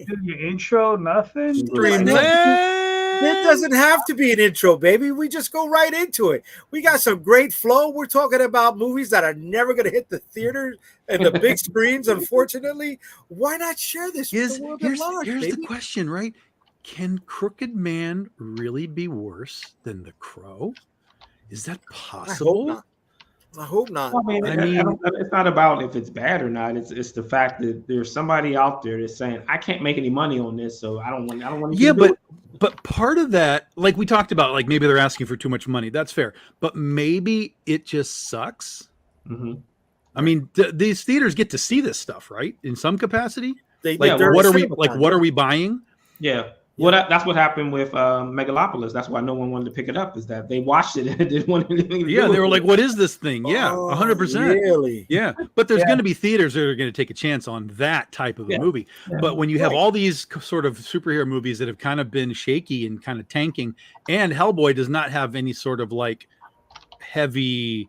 Do your intro, nothing. It doesn't have to be an intro, baby. We just go right into it. We got some great flow. We're talking about movies that are never going to hit the theaters and the big screens, unfortunately. Why not share this with the world at large, Here's baby? the question, right? Can Crooked Man really be worse than The Crow? Is that possible? I hope not. I mean, it's not about if it's bad or not. It's the fact that there's somebody out there that's saying, I can't make any money on this, so I don't want to. Yeah, but part of that, like we talked about, like maybe they're asking for too much money. That's fair. But maybe it just sucks. Mm-hmm. I mean, these theaters get to see this stuff, right? In some capacity. What are we buying? Yeah. Well, that's what happened with Megalopolis. That's why no one wanted to pick it up. Is that they watched it and didn't want anything to do they with were it. like, "What is this thing?" Yeah, 100%. Really? Yeah, but there's going to be theaters that are going to take a chance on that type of a movie. Yeah. But when you have all these sort of superhero movies that have kind of been shaky and kind of tanking, and Hellboy does not have any sort of like heavy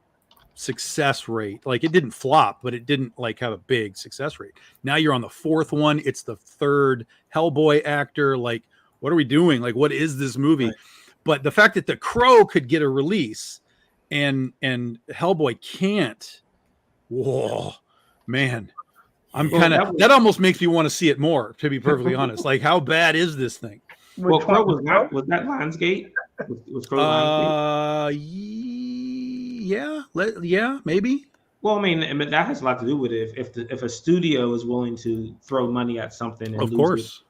success rate. Like it didn't flop, but it didn't like have a big success rate. Now you're on the fourth one. It's the third Hellboy actor. Like, what are we doing? Like, what is this movie? Right. But the fact that The Crow could get a release and Hellboy can't, whoa, man. I'm kind of that almost makes me want to see it more, to be perfectly honest. Like, how bad is this thing? Well, Crow was that Lionsgate? Was Crow Lionsgate? Yeah, maybe. Well, I mean, that has a lot to do with it. If a studio is willing to throw money at something, and of course.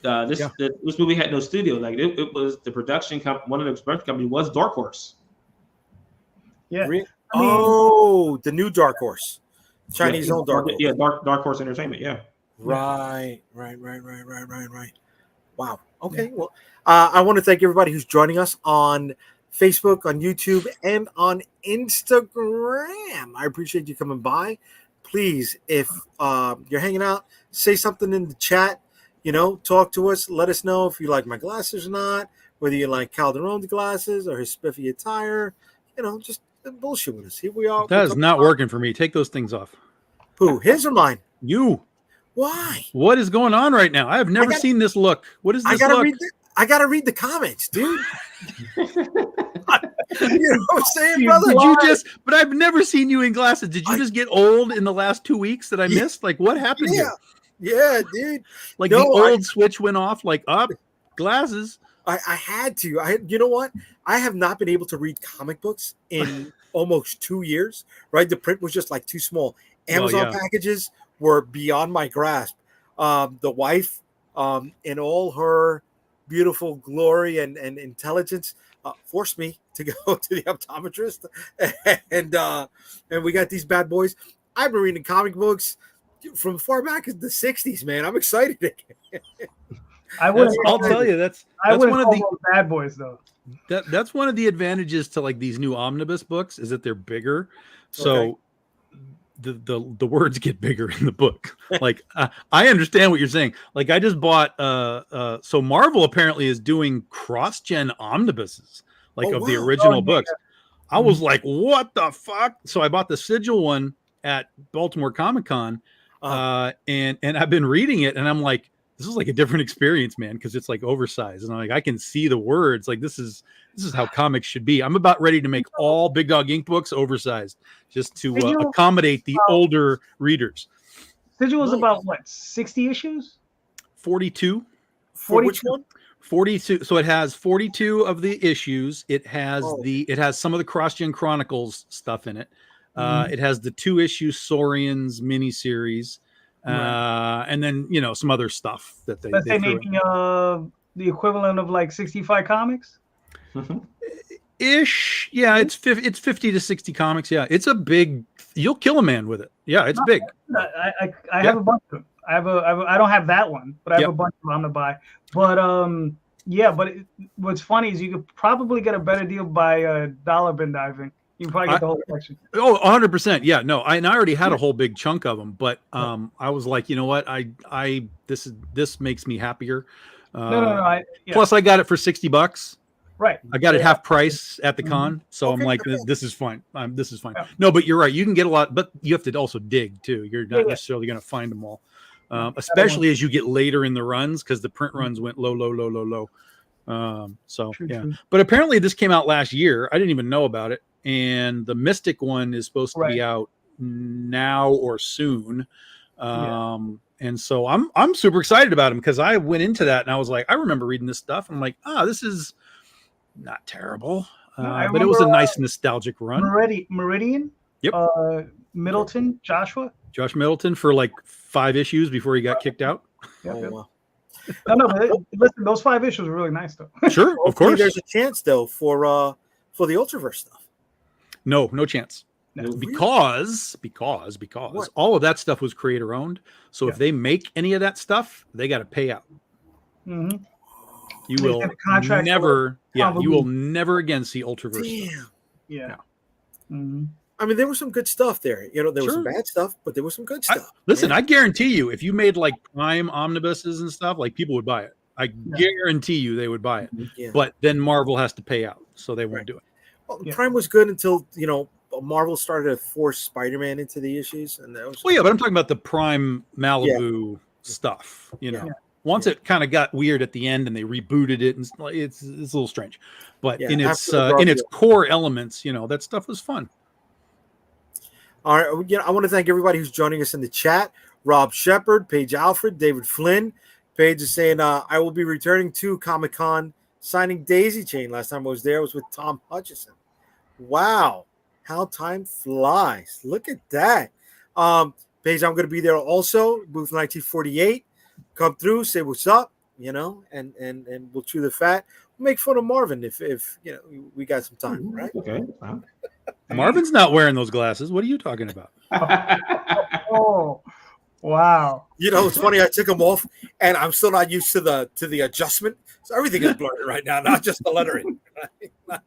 This movie had no studio. Like it was the production company. One of the production companies was Dark Horse. Yeah. The new Dark Horse, Chinese owned Dark Horse. Yeah, Dark Horse Entertainment. Yeah. Right. Wow. Okay. Well, I want to thank everybody who's joining us on Facebook, on YouTube, and on Instagram. I appreciate you coming by. Please, if you're hanging out, say something in the chat. Talk to us. Let us know if you like my glasses or not, whether you like Calderon's glasses or his spiffy attire. Just bullshit with us. Here we are. That is not working for me. Take those things off. Who? His or mine? You. Why? What is going on right now? I have never seen this look. What is this look? I gotta read the comments, dude. You know what I'm saying, brother? But I've never seen you in glasses. Did you just get old in the last 2 weeks that I missed? Like, what happened here? Yeah, dude. Like the old switch went off, like glasses. I had to. You know what? I have not been able to read comic books in almost 2 years, right? The print was just like too small. Amazon packages were beyond my grasp. The wife, in all her beautiful glory and intelligence, forced me to go to the optometrist. And we got these bad boys. I've been reading comic books from far back in the 60s, man. I'm excited. I'll tell you, that's one of the bad boys, though. That's one of the advantages to like these new omnibus books is that they're bigger, so the words get bigger in the book. Like I understand what you're saying. Like I just bought so Marvel apparently is doing cross-gen omnibuses, like of the original books. Yeah. I was like, what the fuck? So I bought the Sigil one at Baltimore Comic-Con. And I've been reading it and I'm like, this is like a different experience, man, because it's like oversized and I'm like I can see the words. Like this is how comics should be. I'm about ready to make all Big Dog Ink books oversized just to accommodate the older readers. Sigil was about what, 60 issues? 42. For which one? 42. So it has 42 of the issues. It has it has some of the CrossGen Chronicles stuff in it. It has the 2-issue Saurians miniseries, and then some other stuff that they making the equivalent of like 65 comics. Ish, yeah, it's 50 to 60 comics. Yeah, it's a big. You'll kill a man with it. Yeah, it's big. I have a bunch of them. I don't have that one, but I have a bunch of them to buy. But what's funny is you could probably get a better deal by dollar bin diving. You can probably get the whole collection. 100%. Yeah, no, I already had a whole big chunk of them, but I was like, you know what, this makes me happier. Plus, I got it for $60. Right. I got it half price at the con, so I'm like, this is fine. This is fine. No, but you're right. You can get a lot, but you have to also dig too. You're not necessarily going to find them all. especially as you get later in the runs, because the print runs went low, low, low, low, low. True. But apparently this came out last year. I didn't even know about it. And the Mystic one is supposed to be out now or soon. And so I'm super excited about them, because I went into that and I was like, I remember reading this stuff. And I'm like, this is not terrible. But it was a nice nostalgic run. Meridian. Yep. Middleton, Josh Middleton for like 5 issues before he got kicked out. Wow. No, but listen, those 5 issues were really nice though. Sure, of course. There's a chance though for the Ultraverse stuff. No chance. No, because what? all of that stuff was creator owned. So if they make any of that stuff, they got to pay out. Mm-hmm. You will never, you will never again see Ultraverse. Damn. Yeah. Mm-hmm. I mean, there was some good stuff there. There was some bad stuff, but there was some good stuff. I guarantee you, if you made like Prime omnibuses and stuff, like people would buy it. I guarantee you they would buy it. Yeah. But then Marvel has to pay out, so they won't do it. Well, Prime was good until Marvel started to force Spider-Man into the issues, and that was. Well, yeah, but I'm talking about the Prime Malibu stuff. Once it kind of got weird at the end, and they rebooted it, and it's a little strange. But in its core elements, that stuff was fun. All right, I want to thank everybody who's joining us in the chat. Rob Shepard, Paige Alfred, David Flynn. Paige is saying, I will be returning to Comic-Con signing Daisy Chain. Last time I was there was with Tom Hutchison. Wow, how time flies. Look at that. Paige, I'm going to be there also, booth 1948. Come through, say what's up, and we'll chew the fat. We'll make fun of Marvin if we got some time, right? Okay. Marvin's not wearing those glasses. What are you talking about? Oh, wow. It's funny. I took them off, and I'm still not used to the adjustment. So everything is blurry right now, not just the lettering. But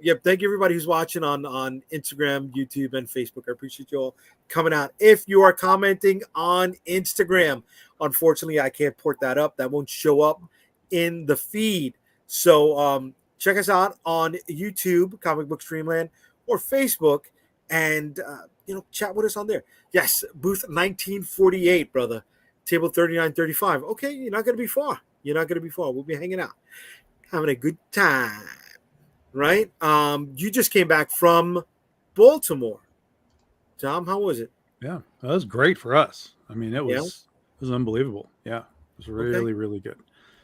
yeah, thank you everybody who's watching on Instagram, YouTube, and Facebook. I appreciate you all coming out. If you are commenting on Instagram, unfortunately, I can't port that up. That won't show up in the feed. So check us out on YouTube, Comic Book Streamland, or Facebook, and chat with us on there. Yes, booth 1948, brother. Table 3935. Okay, you're not going to be far. We'll be hanging out, having a good time, right? You just came back from Baltimore. Tom, how was it? Yeah, that was great for us. I mean, it was unbelievable. Yeah, it was really, really good.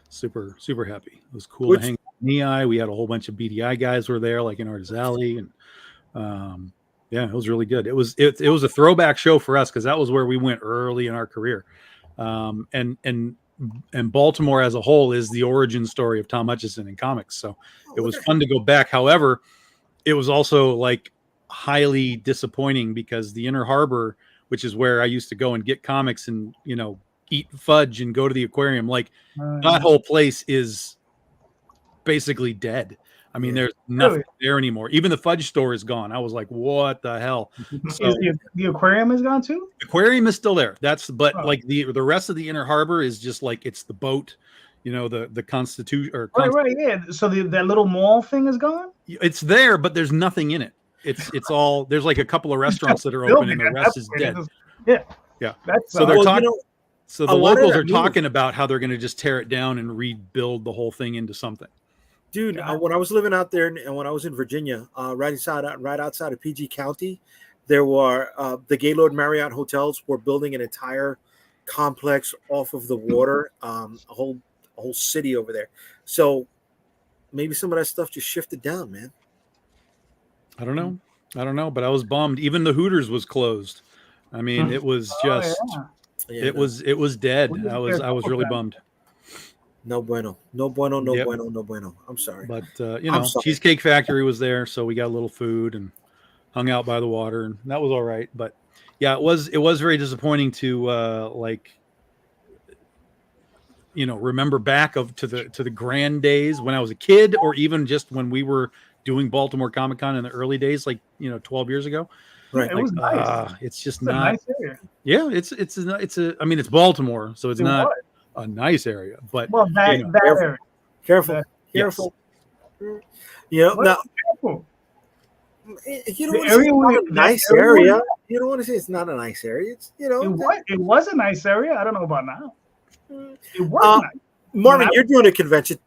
Super, super happy. It was cool to hang with NEI. We had a whole bunch of BDI guys were there, like in Artis Alley, and it was really good. It was a throwback show for us because that was where we went early in our career. And Baltimore as a whole is the origin story of Tom Hutchison in comics. So it was fun to go back. However, it was also like highly disappointing because the Inner Harbor, which is where I used to go and get comics and, eat fudge and go to the aquarium, like that whole place is basically dead. I mean, there's nothing there anymore. Even the fudge store is gone. I was like, what the hell? So, the aquarium is gone too? The aquarium is still there. Like the rest of the Inner Harbor is just like it's the boat, the Constitution or right, yeah. So that little mall thing is gone? It's there, but there's nothing in it. It's all there's like a couple of restaurants that are open and the rest is dead. Yeah. So they're talking. So the locals are talking about how they're going to just tear it down and rebuild the whole thing into something. Dude, when I was living out there and when I was in Virginia, right outside of PG County, there were the Gaylord Marriott hotels were building an entire complex off of the water, a whole city over there. So maybe some of that stuff just shifted down, man. I don't know, but I was bummed. Even the Hooters was closed. I mean, it was just it was dead. I was really bummed. No bueno. I'm sorry. But, Cheesecake Factory was there, so we got a little food and hung out by the water, and that was all right. But, yeah, it was very disappointing to, remember back to the grand days when I was a kid or even just when we were doing Baltimore Comic-Con in the early days, 12 years ago. Right. It was nice. It's just not. A nice area. Yeah, it's Baltimore, so it's not a nice area, but that area. Careful. Careful. Now, You The don't want to say area it's not we- a that nice area we- area. You don't want to say it's not a nice area. It's It was a nice area. I don't know about now. It was nice. Marvin, When I- you're doing a convention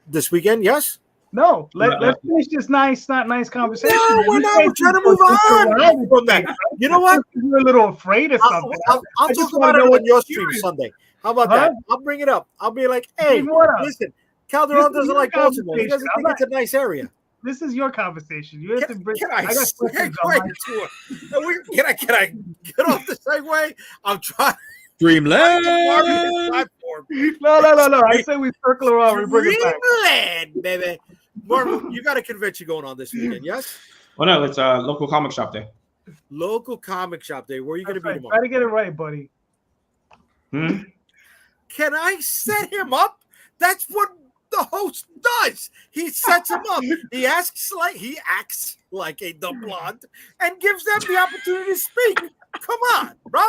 this weekend, yes? No, let's finish this not nice conversation. No, we're not. We're trying to move on from that. You know what? You're a little afraid of something. I'll I just talk wanna about it know on what your you're stream doing. Sunday. How about Huh? that? I'll bring it up. I'll be like, hey, Bring what up? listen, Calderon This is doesn't your like Baltimore. He doesn't conversation. think it's a nice area. This is your conversation. You have to bring. Can I got questions on segue my- to it? Can I get off the segue? I'm trying to Dreamland. Marvin's platform. No. I say we circle around. We bring it back. Dreamland, baby. Marvin, you got a convention going on this weekend, yes? Well, no, it's a local comic shop day. Local comic shop day. Where are you going to be Try tomorrow? to get it right, buddy. Hmm? Can I set him up? That's what the host does. He sets him up. He acts like a the blonde and gives them the opportunity to speak. Come on, bro.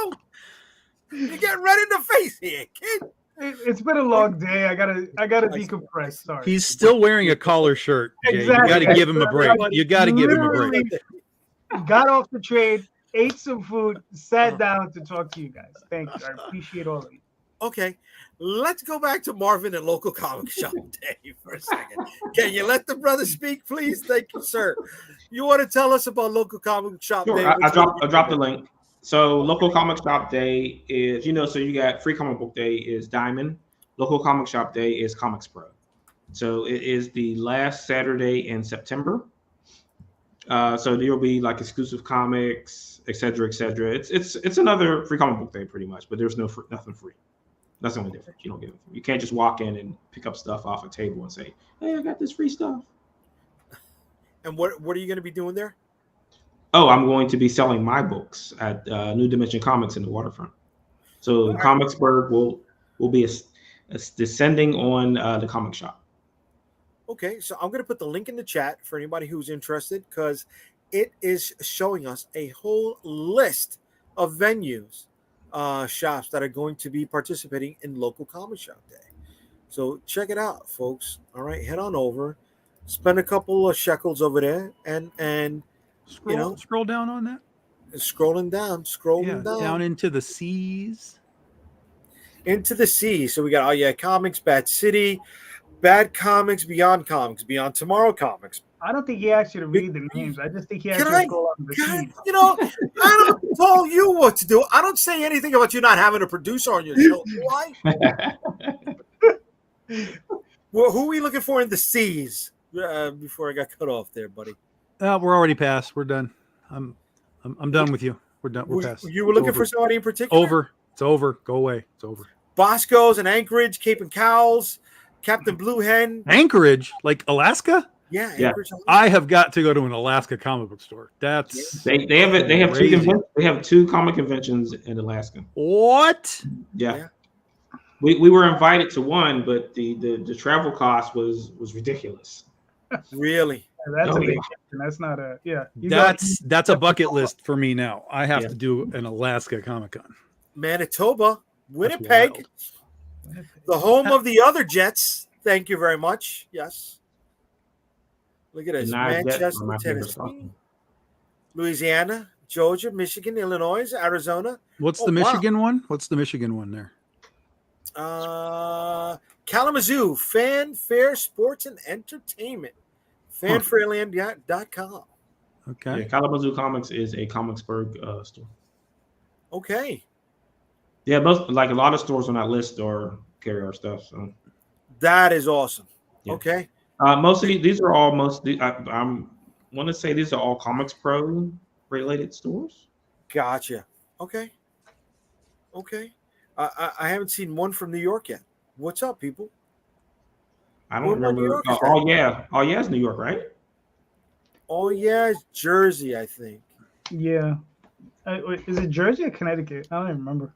You're getting red in the face here, kid. It's been a long day. I gotta decompress. Sorry. He's still wearing a collar shirt. Jay. Exactly. You got to give him a break. You got to give him a break. Literally got off the train, ate some food, sat down to talk to you guys. Thank you. I appreciate all of you. Okay, let's go back to Marvin and local comic shop day for a second. Can you let the brother speak, please? Thank you, sir. You want to tell us about local comic shop Sure, day? I dropped the link. So local comic shop day is, so you got free comic book day is Diamond. Local comic shop day is Comics Pro. So it is the last Saturday in September. So there'll be like exclusive comics, et cetera, et cetera. It's another free comic book day pretty much, but there's nothing free. That's the only difference. You don't get it. You can't just walk in and pick up stuff off a table and say, "Hey, I got this free stuff." And what are you going to be doing there? Oh, I'm going to be selling my books at New Dimension Comics in the waterfront. So Comicsburg will be descending on the comic shop. Okay, so I'm going to put the link in the chat for anybody who's interested because it is showing us a whole list of venues, shops that are going to be participating in local comic shop day. So check it out, folks. All right, head on over, spend a couple of shekels over there, and Scroll down on that. scrolling down, Down into the seas. into the sea. So we got Comics, Bad City, Bad Comics, Beyond Tomorrow Comics. I don't think he asked you to read the names. I just think he asked Can you I- to go on the God, feed. I don't tell you what to do. I don't say anything about you not having a producer on your show. Why? Well, who are we looking for in the seas? Before I got cut off there, buddy. We're already past. We're done. I'm done with you. We're done. We're past. You were looking Over. for somebody in particular? Over. It's over. Go away. It's over. Bosco's and Anchorage, Cape and Cowles, Captain Blue Hen. Anchorage, like Alaska. Yeah, Yeah. Anchorage. I have got to go to an Alaska comic book store. That's They have Crazy. they have two comic conventions in Alaska. what? Yeah. We were invited to one, but the travel cost was ridiculous. Really? That's Oh, a yeah. vacation. That's not a You got- That's a bucket list for me now. I have Yeah. to do an Alaska Comic Con. Manitoba, Winnipeg, the home of the other Jets. Thank you very much. Yes. Look at this. Denied that Manchester, from my favorite Tennessee, spot. Louisiana, Georgia, Michigan, Illinois, Arizona. What's Oh, the wow. Michigan one? What's the Michigan one there? Kalamazoo, Fanfare Sports and Entertainment. Fanfareland.com. Okay. Yeah, Kalamazoo Comics is a Comicsburg store. Okay. Yeah, most like a lot of stores on that list are carry our stuff. So That is awesome. Yeah. Okay. mostly these are all mostly I'm want to say these are all Comics Pro related stores. Gotcha. Okay. Okay. I haven't seen one from New York yet. What's up, people? I don't What about New remember. York? Oh yeah, it's New York, right? Oh, yeah, it's Jersey, I think. Yeah. Wait, is it Jersey or Connecticut? I don't even remember.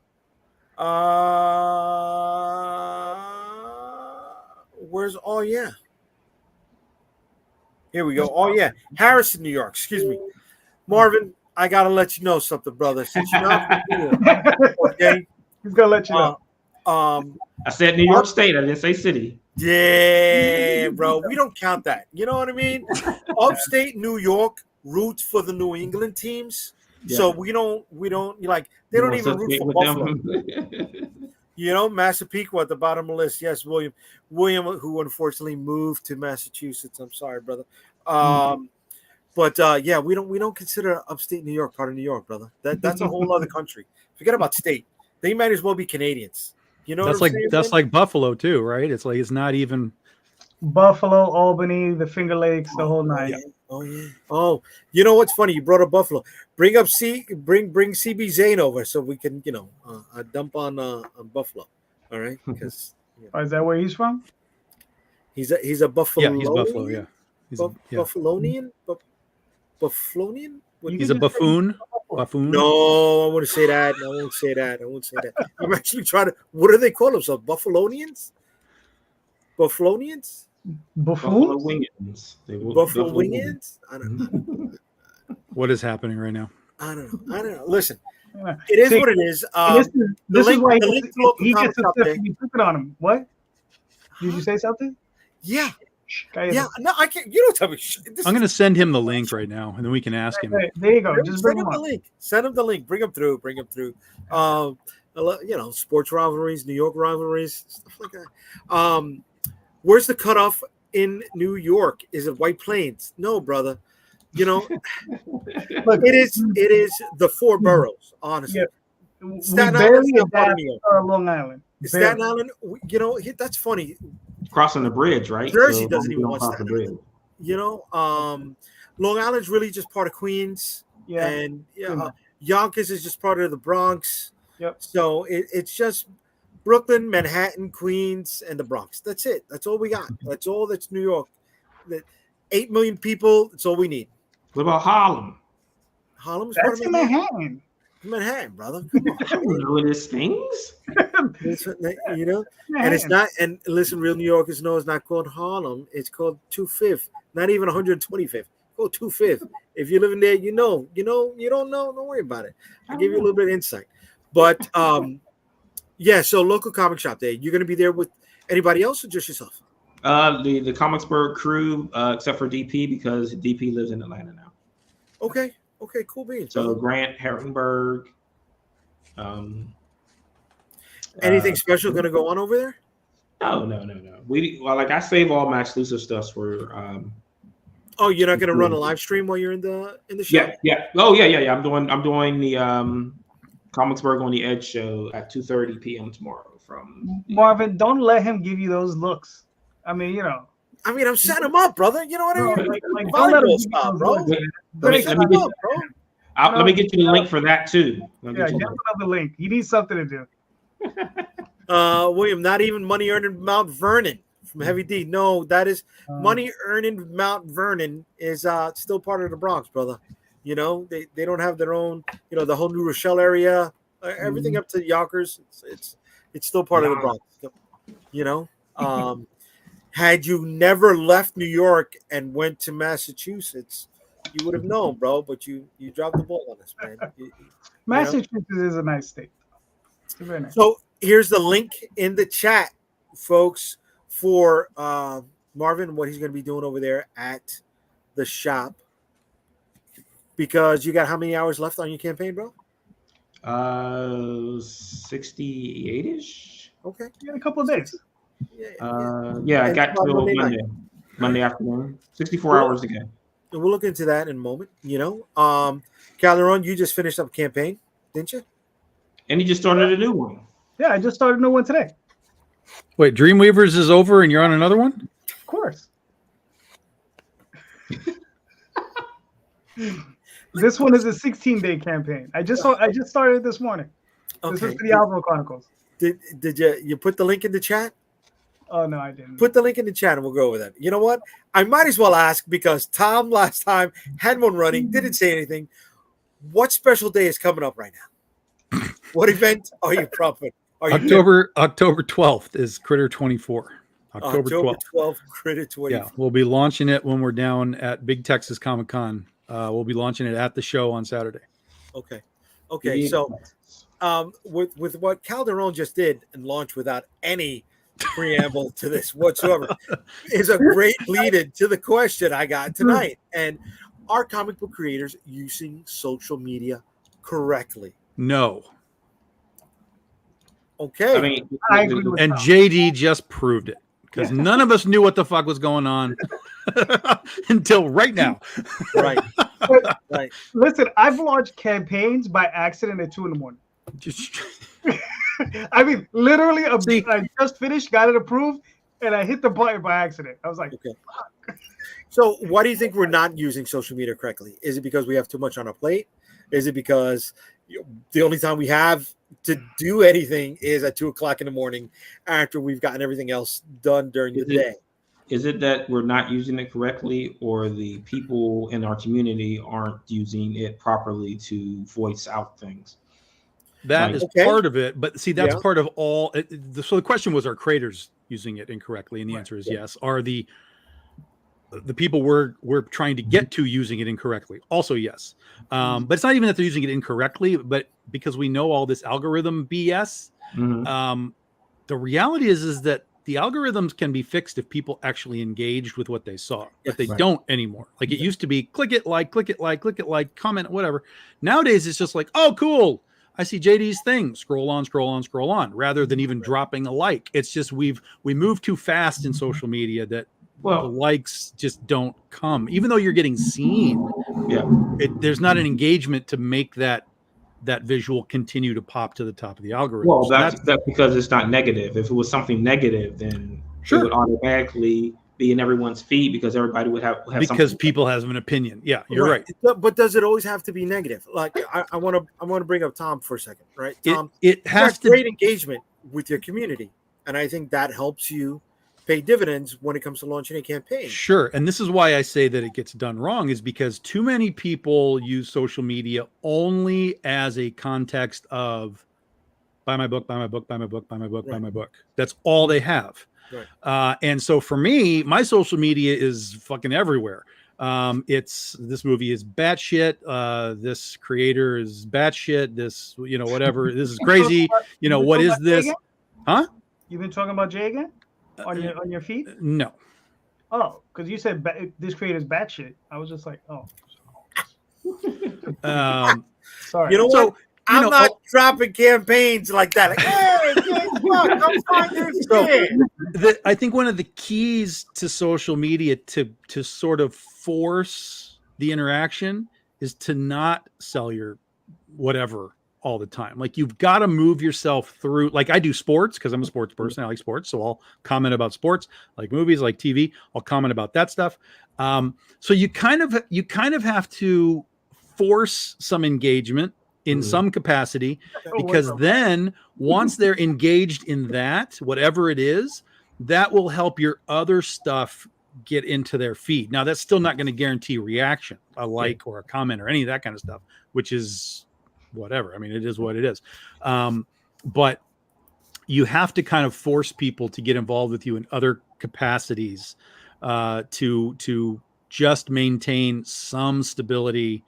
Where's Oh Yeah? Here we go. Oh yeah, Harrison, New York. Excuse me, Marvin. I gotta let you know something, brother. Since you're not from New York, okay. He's gonna let you know. I said New York State. I didn't say city. Yeah, bro. We don't count that. You know what I mean? Upstate New York, roots for the New England teams. Yeah. So we don't like they don't even root for Buffalo. You know, Massapequa at the bottom of the list. Yes, William, who unfortunately moved to Massachusetts. I'm sorry, brother. But yeah, we don't consider upstate New York part of New York, brother. That's a whole other country. Forget about state. They might as well be Canadians. You know, that's like Buffalo too, right? It's like it's not even Buffalo, Albany, the Finger Lakes, the whole nine. Oh yeah. Oh, you know what's funny? You brought up Buffalo. Bring CB Zane over so we can dump on Buffalo. All right, because Is that where he's from? he's a Buffalo. Yeah, he's Buffalo. Yeah, Buffalonian. Buffalonian. He's a buffoon. Buffoon. No, I wouldn't say that. I won't say that. I'm actually trying to. What do they call themselves? Buffalonians. Buffalonians. Buffalo Wingans. Buffalo Wingans. I don't know. What is happening right now? I don't know. Listen, it is what it is. This is why he gets a stuff to be picking on him. What? Did you say something? Yeah. Yeah. No, I can't. You don't tell me. I'm going to send him the link right now, and then we can ask him. There you go. Just bring him the link. Send him the link. Bring him through. You know, sports rivalries, New York rivalries, stuff like that. Where's the cutoff in New York? Is it White Plains? No, brother. You know, it is the four boroughs. Honestly, Staten Island is part of New York. Long Island. Staten Island. You know, that's funny. Crossing the bridge, right? Jersey doesn't even want Staten Island. You know, Long Island's really just part of Queens. Yeah, and Yonkers is just part of the Bronx. Yep. So it's just Brooklyn, Manhattan, Queens, and the Bronx. That's it. That's all we got. That's all that's New York. 8 million people. That's all we need. What about Harlem? Harlem's that's part of Manhattan. Manhattan, brother. Come on. You know his things. You know, and it's not. And listen, real New Yorkers know it's not called Harlem. It's called 25th. Not even 125th. Go 25th. If you're living there, you know. You don't know. Don't worry about it. I'll give you a little bit of insight. But yeah. So local comic shop day. You're gonna be there with anybody else or just yourself? The Comicsburg crew, except for DP because DP lives in Atlanta now. Okay, cool beans. So Grant Harrenberg. Anything special going to go on over there? No. I save all my exclusive stuff for. Oh, you're not going to run a live stream while you're in the show? Yeah. Oh, yeah. I'm doing the Comicsburg on the Edge show at 2:30 p.m. tomorrow. From Marvin, don't let him give you those looks. I mean, you know. I'm setting him up, brother. You know what I mean? Like don't let him stop, bro. Let me get you the link for that too. Yeah, get another link. You need something to do. William, not even Money Earning Mount Vernon from Heavy D. No, that is Money Earning Mount Vernon is still part of the Bronx, brother. You know, they don't have their own. You know, the whole New Rochelle area, everything up to Yonkers. It's still part of the Bronx. You know. Had you never left New York and went to Massachusetts, you would have known, bro. But you dropped the ball on us, man. Massachusetts is a nice state. It's very nice. So here's the link in the chat, folks, for Marvin, what he's going to be doing over there at the shop. Because you got how many hours left on your campaign, bro? 68-ish. Okay. You got a couple of days. Yeah, I got till Monday afternoon. 64 hours again. And we'll look into that in a moment. You know, Calderon, you just finished up a campaign, didn't you? And you just started a new one. Yeah, I just started a new one today. Wait, Dreamweavers is over and you're on another one? Of course. This one is a 16-day campaign. I just started it this morning. Okay. This is for the Alvaro Chronicles. Did you put the link in the chat? Oh no, I didn't. Put the link in the chat and we'll go over that. You know what? I might as well ask because Tom last time had one running, didn't say anything. What special day is coming up right now? What event are you propping? October 12th is Critter 24. October 12th, Critter 24. Yeah, we'll be launching it when we're down at Big Texas Comic Con. We'll be launching it at the show on Saturday. Okay. So with what Calderon just did and launched without any preamble to this whatsoever is a great lead-in to the question I got tonight. And are comic book creators using social media correctly? No. Okay. I mean, I agree with And Tom. JD just proved it because none of us knew what the fuck was going on until right now. right. Right. Listen, I've launched campaigns by accident at 2 a.m. Just- I mean, literally, See- I just finished, got it approved, and I hit the button by accident. I was like, Okay. So why do you think we're not using social media correctly? Is it because we have too much on our plate? Is it because the only time we have to do anything is at 2 o'clock in the morning after we've gotten everything else done during the day? Is it that we're not using it correctly, or the people in our community aren't using it properly to voice out things? That is Okay. part of it, but see, that's Yeah. part of all. So the question was, are creators using it incorrectly? And the answer is yes. Are the people we're trying to get to using it incorrectly? Also yes. But it's not even that they're using it incorrectly, but because we know all this algorithm BS. Mhm. The reality is that the algorithms can be fixed if people actually engaged with what they saw, but they Right. don't anymore. Like it used to be, click it, like, comment, whatever. Nowadays, it's just like, oh, cool. I see JD's thing. Scroll on, rather than even dropping a like. It's just we move too fast in social media that the Well, likes just don't come, even though you're getting seen. yeah. There's not an engagement to make that visual continue to pop to the top of the algorithm. Well, So that's because it's not negative. If it was something negative, then it would automatically be in everyone's feed because everybody would have because something. people have an opinion. Yeah, you're right. But does it always have to be negative? Like I want to bring up Tom for a second, right? Tom, It you has got to great engagement with your community, and I think that helps you pay dividends when it comes to launching a campaign. Sure. And this is why I say that it gets done wrong, is because too many people use social media only as a context of buy my book, buy my book, buy my book, buy my book, buy my book. That's all they have. Right. And so for me, my social media is fucking everywhere. It's this movie is batshit. This creator is batshit. This, whatever. This is crazy. What is this? Huh? You've been talking about Jay again on your feed? No. Oh, because you said this creator's batshit. I was just like, oh. Sorry. You know So, what? I'm not dropping campaigns like that. Like, hey, guess what? Come find this shit. I think one of the keys to social media to sort of force the interaction is to not sell your whatever all the time. Like you've got to move yourself through. Like I do sports because I'm a sports person. I like sports, so I'll comment about sports, like movies, like TV. I'll comment about that stuff. So you kind of have to force some engagement in some capacity, because then once they're engaged in that, whatever it is, that will help your other stuff get into their feed. Now that's still not going to guarantee reaction, a like or a comment or any of that kind of stuff, which is whatever. I mean, it is what it is. But you have to kind of force people to get involved with you in other capacities to just maintain some stability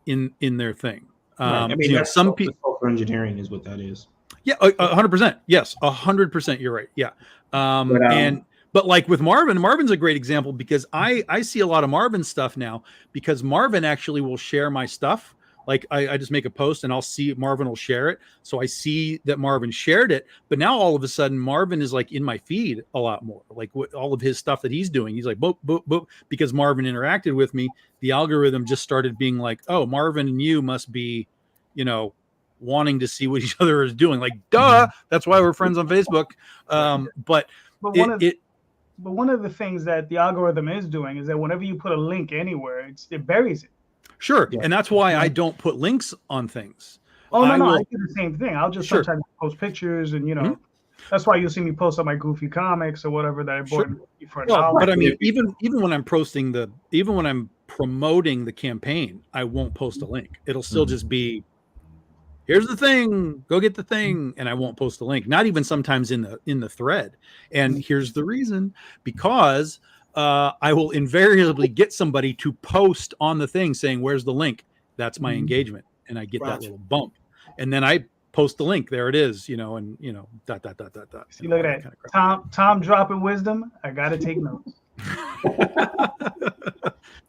in their thing. Right. I mean, that's some people, social engineering is what that is. Yeah, 100%. Yes, 100%. You're right. Yeah. But like with Marvin's a great example, because I see a lot of Marvin stuff now, because Marvin actually will share my stuff. Like I just make a post and I'll see Marvin will share it. So I see that Marvin shared it, but now all of a sudden Marvin is like in my feed a lot more, like all of his stuff that he's doing. He's like, boop, boop, boop, because Marvin interacted with me. The algorithm just started being like, oh, Marvin and you must be, wanting to see what each other is doing. Like, duh, that's why we're friends on Facebook. But one of the things that the algorithm is doing is that whenever you put a link anywhere, it buries it. Sure. Yeah. And that's why I don't put links on things. Oh, no, I do the same thing. I'll just sometimes post pictures and, that's why you'll see me post on my Goofy comics or whatever that I bought for $1. But I mean, even when I'm when I'm promoting the campaign, I won't post a link. It'll still just be, here's the thing, go get the thing. And I won't post a link, not even sometimes in the thread. And here's the reason, because I will invariably get somebody to post on the thing saying, where's the link? That's my engagement. And I get that little bump. And then I post the link. There it is, and dot. See, look at that. Tom dropping wisdom. I got to take notes.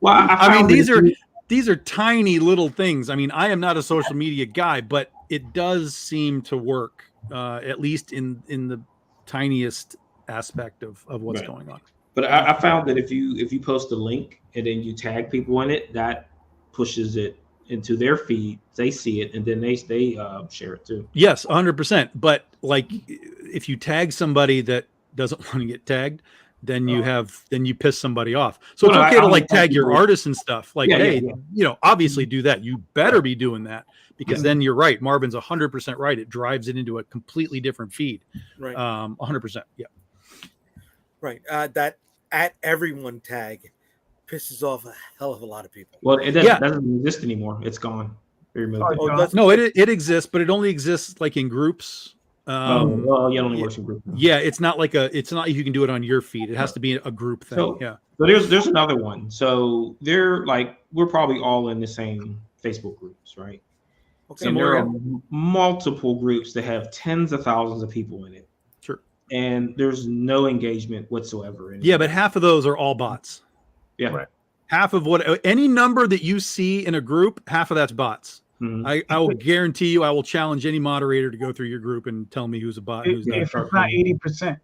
Well, I mean, these are tiny little things. I mean, I am not a social media guy, but it does seem to work, at least in the tiniest aspect of what's going on. But I found that if you post a link and then you tag people in it, that pushes it into their feed. They see it and then they share it too. Yes, 100%. But like, if you tag somebody that doesn't want to get tagged, then you piss somebody off. So it's okay to like tag your artists and stuff. Like, hey, you know, obviously do that. You better be doing that, because then you're right. Marvin's 100% right. It drives it into a completely different feed. Right. 100%. Yeah. Right. That at everyone tag pisses off a hell of a lot of people. Well, it doesn't exist anymore. It's gone. They removed it. No, it exists, but it only exists like in groups. It only works in groups. Yeah, it's not you can do it on your feed. It has to be a group thing. So there's another one. So we're probably all in the same Facebook groups, right? Okay. And there are multiple groups that have tens of thousands of people in it. Sure. And there's no engagement whatsoever in it. Yeah, but half of those are all bots. Yeah. Right. Half of any number that you see in a group, half of that's bots. Mm-hmm. I will guarantee you, I will challenge any moderator to go through your group and tell me who's a bot. Who's not. If it's not 80%.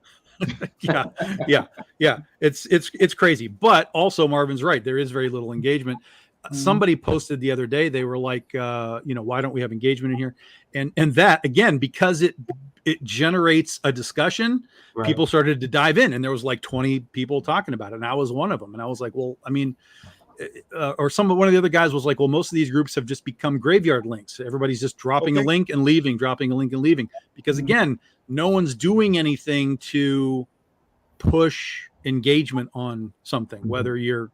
Yeah. It's crazy. But also Marvin's right. There is very little engagement. Somebody posted the other day, they were like, why don't we have engagement in here? And that, again, because it generates a discussion, right. People started to dive in, and there was like 20 people talking about it. And I was one of them. And I was like, well, I mean, one of the other guys was like, well, most of these groups have just become graveyard links. Everybody's just dropping a link and leaving, dropping a link and leaving. Because again, no one's doing anything to push engagement on something, whether you're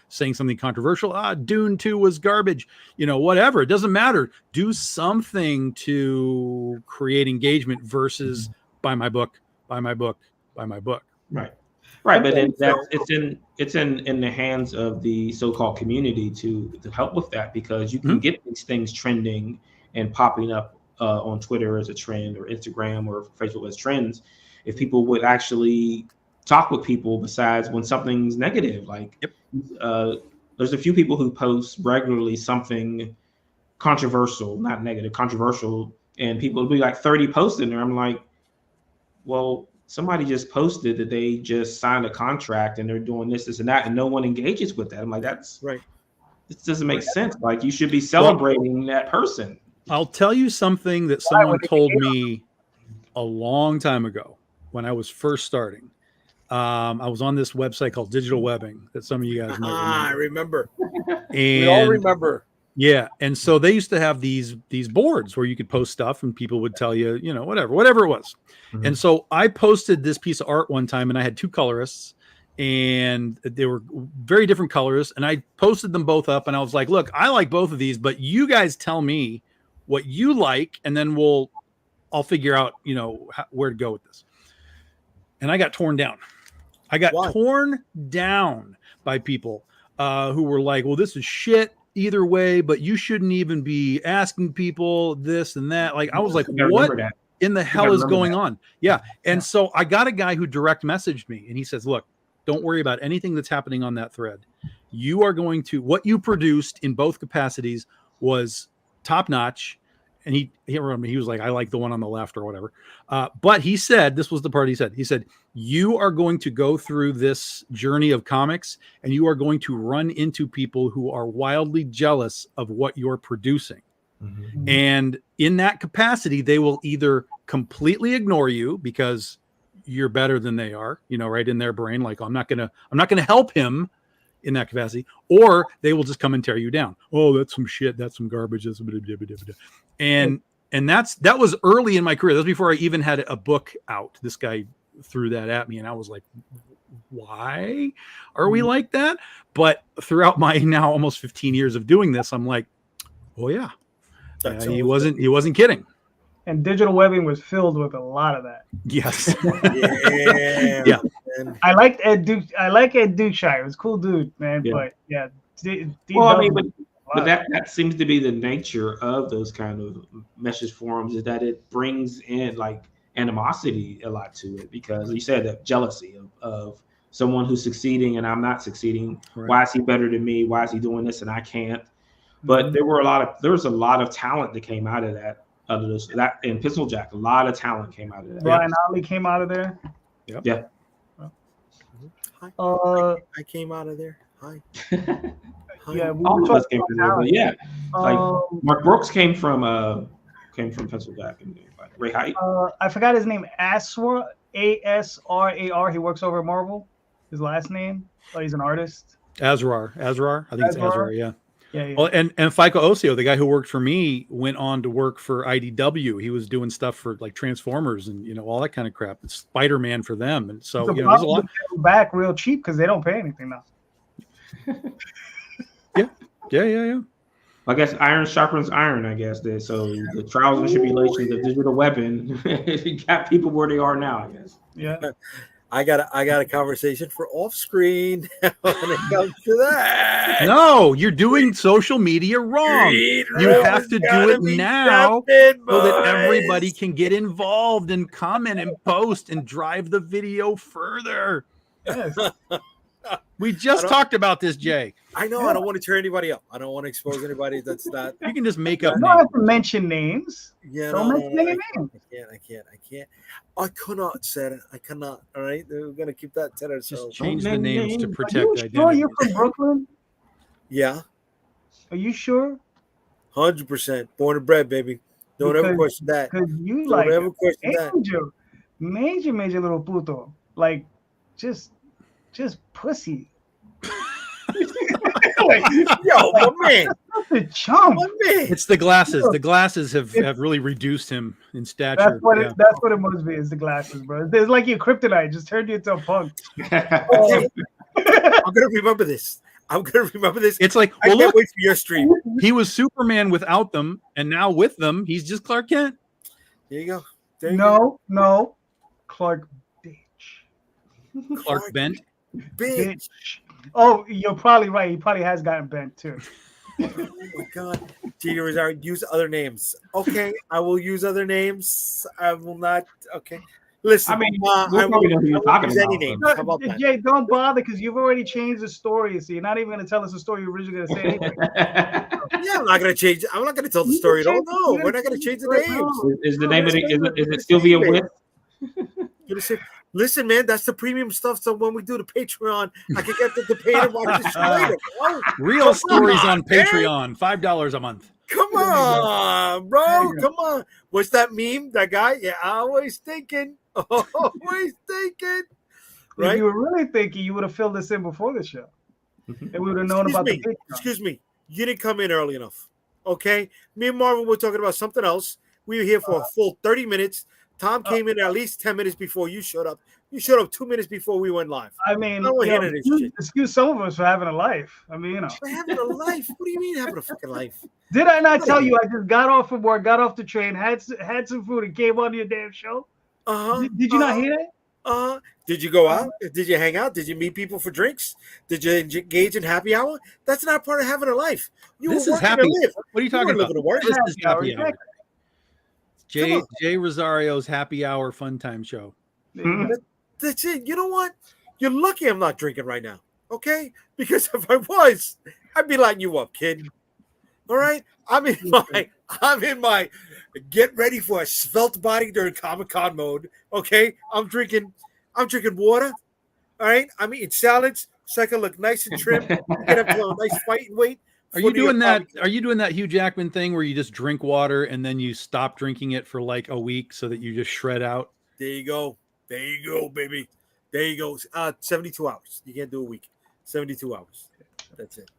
saying something controversial, Dune 2 was garbage, whatever. It doesn't matter. Do something to create engagement versus buy my book. Right. But then it's in the hands of the so-called community to help with that, because you can get these things trending and popping up on Twitter as a trend, or Instagram or Facebook as trends, if people would actually talk with people besides when something's negative. Like, there's a few people who post regularly something controversial, not negative, controversial, and people will be like 30 posts in there. I'm like, well, somebody just posted that they just signed a contract and they're doing this and that, and no one engages with that. I'm like, that's right. This doesn't make sense. Like, you should be celebrating that person. I'll tell you something that someone told me a long time ago when I was first starting. I was on this website called Digital Webbing that some of you guys might remember. I remember. And we all remember. Yeah. And so they used to have these boards where you could post stuff and people would tell you, whatever it was. Mm-hmm. And so I posted this piece of art one time, and I had two colorists, and they were very different colors. And I posted them both up, and I was like, look, I like both of these, but you guys tell me what you like, and then I'll figure out, where to go with this. And I got torn down. Torn down by people who were like, well, this is shit either way, but you shouldn't even be asking people this and that. Like, I was like, what in the hell is going on? Yeah. And so I got a guy who direct messaged me, and he says, look, don't worry about anything that's happening on that thread. You are going to, what you produced in both capacities was top notch. And he was like, I like the one on the left or whatever. But he said, this was the part he said, you are going to go through this journey of comics, and you are going to run into people who are wildly jealous of what you're producing. Mm-hmm. And in that capacity, they will either completely ignore you because you're better than they are, right in their brain. Like, I'm not going to help him in that capacity, or they will just come and tear you down. Oh, that's some shit. That's some garbage. That's and that was early in my career. That was before I even had a book out. This guy threw that at me, and I was like, why are we like that? But throughout my now almost 15 years of doing this, I'm like, oh yeah, he wasn't kidding. And Digital Webbing was filled with a lot of that. Yes. Yeah. I liked Ed Duke. I like Ed Dukeshire. It was a cool dude, man. Yeah. But yeah. But that seems to be the nature of those kind of message forums, is that it brings in like animosity a lot to it, because you said that jealousy of someone who's succeeding and I'm not succeeding. Right. Why is he better than me? Why is he doing this and I can't? But there was a lot of talent that came out of that. That in Pistol Jack, a lot of talent came out of that. Brian Ollie came out of there. Yep. Yeah. Hi. Uh, I came out of there. Hi. yeah, we All were of us talking came from about there, but yeah, like Um, Mark Brooks came from Pistol Jack and like Ray Height. I forgot his name. Asrar, Asrar. He works over at Marvel. His last name. Oh, he's an artist. Azrar. I think it's Azrar? Azrar. Yeah. Yeah. Well, and FICO Osio, the guy who worked for me, went on to work for IDW. He was doing stuff for like Transformers and all that kind of crap. It's Spider-Man for them, and so there's a lot back real cheap because they don't pay anything now. Yeah. I guess iron sharpens iron. I guess that. So the trials and tribulations of digital weapon got people where they are now. I guess. Yeah. I got a conversation for off screen when it comes to that. No, you're doing social media wrong. You have to do it now so that everybody can get involved and comment and post and drive the video further. Yes. We just talked about this, Jay. I know. I don't want to tear anybody up. I don't want to expose anybody that's not. You can just make up You don't names. have to mention names. Yeah, Don't mention any names. I can't. I cannot say it. I cannot. All right, we're gonna keep that to Just ourselves. change the name names to names. protect Are you sure identity. you're from Brooklyn? Yeah, Are you sure? 100%. Born and bred, baby. Don't ever question that. Because you Don't like ever question that. major little puto. Like just pussy. Like, Yo, my man, the chump. my man. It's the glasses. The glasses have really reduced him in stature. That's what Yeah. that's what it must be. Is the glasses, bro. It's like your kryptonite just turned you into a punk. Okay. I'm gonna remember this. It's like, I well, can't look, wait for your stream. he was Superman without them, and now with them, he's just Clark Kent. There you go. There you go. No, Clark, bitch. Clark Bent. Bitch. Oh, you're probably right. He probably has gotten bent too. Oh my God. Gina Rosario, use other names. Okay, I will use other names. I will not. Okay. Listen, I mean, I we'll probably know who you're won't talking use any about, names. but- How about that? Jay, don't bother because you've already changed the story. So you're not even going to tell us the story you originally going to say. Anyway. Yeah, I'm not gonna change. I'm not gonna tell the story at all. No, we're not gonna change the names. Is the name of it? Is it Sylvia Witt? Gonna say, listen, man, that's the premium stuff. So when we do the Patreon, I can get the pay to watch this later. Oh, Real stories on man. Patreon, $5 a month. come on, bro. Come on. What's that meme? That guy? Yeah, always thinking. Always thinking. If Right? you were really thinking, you would have filled this in before the show, and we would have known about the Patreon. Excuse me. You didn't come in early enough. Okay? Me and Marvin were talking about something else. We were here for a full 30 minutes. Tom came in at least 10 minutes before you showed up. You showed up 2 minutes before we went live. I mean, I don't wanna you know, hear this shit. excuse some of us for having a life. I mean, We're having a life. What do you mean having a fucking life? Did I not tell you I just got off from work, got off the train, had some food, and came on your damn show? Uh-huh. Did you not hear that? Did you go out? Did you hang out? Did you meet people for drinks? Did you engage in happy hour? That's not part of having a life. You This were is working happy. to live. What are you You talking weren't about? living to work. This is happy hour. Exactly. Come on. Jay Rosario's Happy Hour Fun Time Show. That's it. You know what? You're lucky I'm not drinking right now. Okay? Because if I was, I'd be lighting you up, kid. All right? I'm in my get ready for a svelte body during Comic-Con mode. Okay? I'm drinking water. All right? I'm eating salads so I can look nice and trim. Get up to a nice fighting weight. Are you doing that? Are you doing that Hugh Jackman thing where you just drink water and then you stop drinking it for like a week so that you just shred out? There you go. There you go, baby. There you go. 72 hours. You can't do a week. 72 hours. That's it.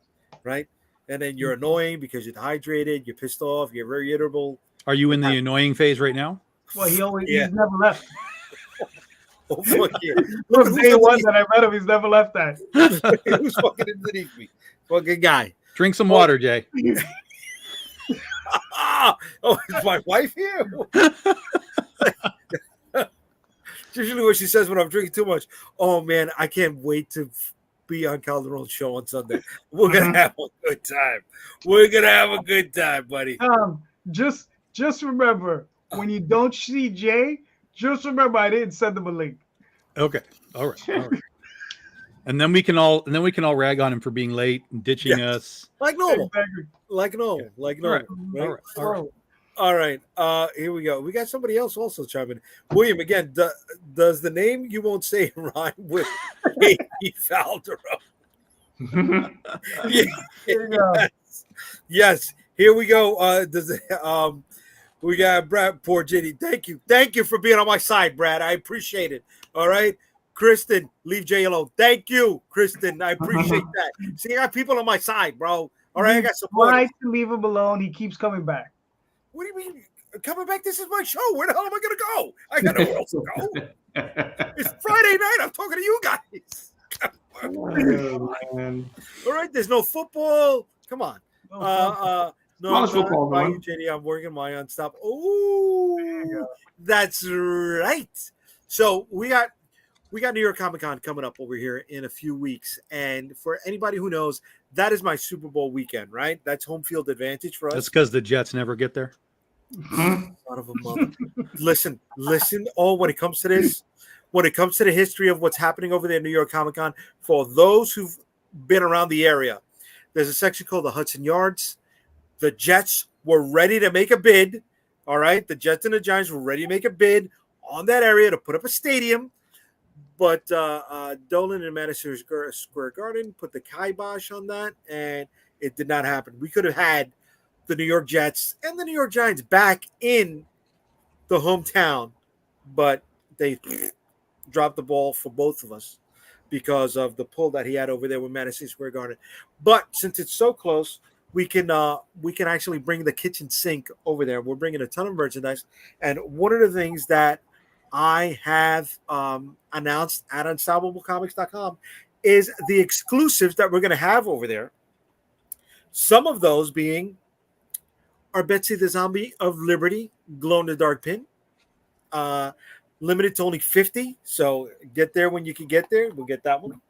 Right? And then you're annoying because you're dehydrated, you're pissed off, you're very irritable. Are you in the annoying phase right now? Well, he's Yeah. never left. Oh, fuck yeah. From who's day one underneath- that I met him, he's never left that. who's fucking underneath me. Fucking guy. Drink some water, Jay. Oh, is my wife here? It's usually what she says when I'm drinking too much. Oh, man, I can't wait to be on Calderon's show on Sunday. We're going to have a good time. We're going to have a good time, buddy. Just remember, when you don't see Jay, just remember I didn't send him a link. Okay. All right. And then we can all rag on him for being late and ditching us. Like normal. Exactly. Like normal. Yeah. Like All right. normal. Right? All right. All right. Here we go. We got somebody else also chiming in. William, again, does the name you won't say rhyme with Katie Faldero? Yes. Here we go. We got Brad, poor Jenny. Thank you for being on my side, Brad. I appreciate it. All right, Kristen, leave Jay alone. Thank you, Kristen. I appreciate that. See, I got people on my side, bro. All right, I got support. Try to leave him alone. He keeps coming back. What do you mean coming back? This is my show. Where the hell am I gonna go? I got nowhere else to go. It's Friday night. I'm talking to you guys. Oh, man. All right, there's no football. Come on. No, College football, by man. you, JD. I'm working my unstop. Oh, that's right. So we got New York Comic Con coming up over here in a few weeks, and for anybody who knows, that is my Super Bowl weekend, right? That's home field advantage for us. That's because the Jets never get there. Son of a mother. Listen. Oh, when it comes to this, when it comes to the history of what's happening over there at New York Comic Con, for those who've been around the area, there's a section called the Hudson Yards. The Jets were ready to make a bid. All right. The Jets and the Giants were ready to make a bid on that area to put up a stadium. But Dolan and Madison Square Garden put the kibosh on that, and it did not happen. We could have had the New York Jets and the New York Giants back in the hometown, but they dropped the ball for both of us because of the pull that he had over there with Madison Square Garden. But since it's so close, we can actually bring the kitchen sink over there. We're bringing a ton of merchandise, and one of the things that I have announced at UnstoppableComics.com is the exclusives that we're going to have over there. Some of those being our Betsy the Zombie of Liberty glow-in-the-dark pin. Limited to only 50, so get there when you can get there. We'll get that one.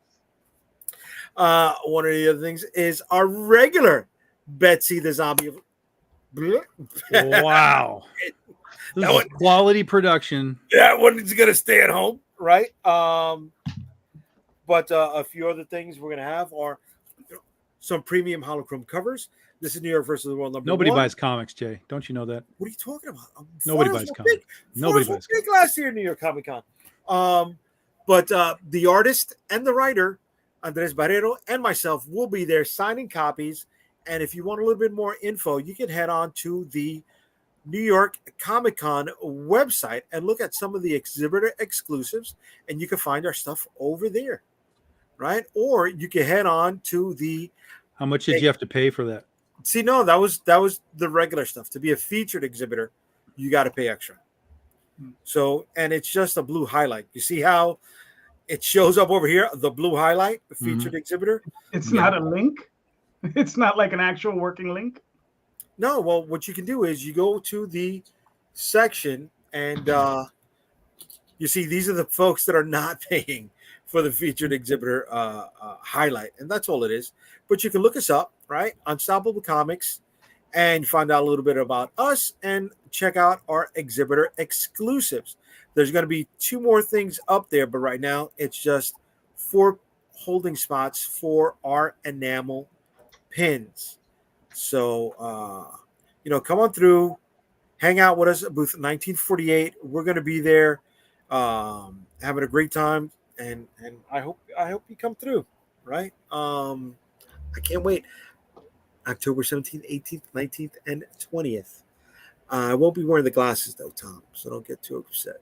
One of the other things is our regular Betsy the Zombie of Wow. This is quality production. That one's gonna stay at home, right? But a few other things we're gonna have are some premium holochrome covers. This is New York versus the World number Nobody 1. buys comics, Jay. Don't you know that? What are you talking about? Nobody buys comics. Nobody buys big last year in New York Comic Con. But the artist and the writer, Andres Barrero, and myself will be there signing copies. And if you want a little bit more info, you can head on to the New York Comic Con website and look at some of the exhibitor exclusives, and you can find our stuff over there, right? Or you can head on to the. How much did you have to pay for that? See, no, that was the regular stuff. To be a featured exhibitor, you got to pay extra. So, and it's just a blue highlight. You see how it shows up over here, the blue highlight, the featured exhibitor. It's not a link. It's not like an actual working link. No, well, what you can do is you go to the section and you see these are the folks that are not paying for the featured exhibitor highlight, and that's all it is. But you can look us up, right? Unstoppable Comics, and find out a little bit about us and check out our exhibitor exclusives. There's going to be 2 more things up there, but right now it's just 4 holding spots for our enamel pins. So, come on through, hang out with us at booth 1948. We're going to be there having a great time, and I hope you come through, right? I can't wait. October 17th, 18th, 19th, and 20th. I won't be wearing the glasses, though, Tom, so don't get too upset.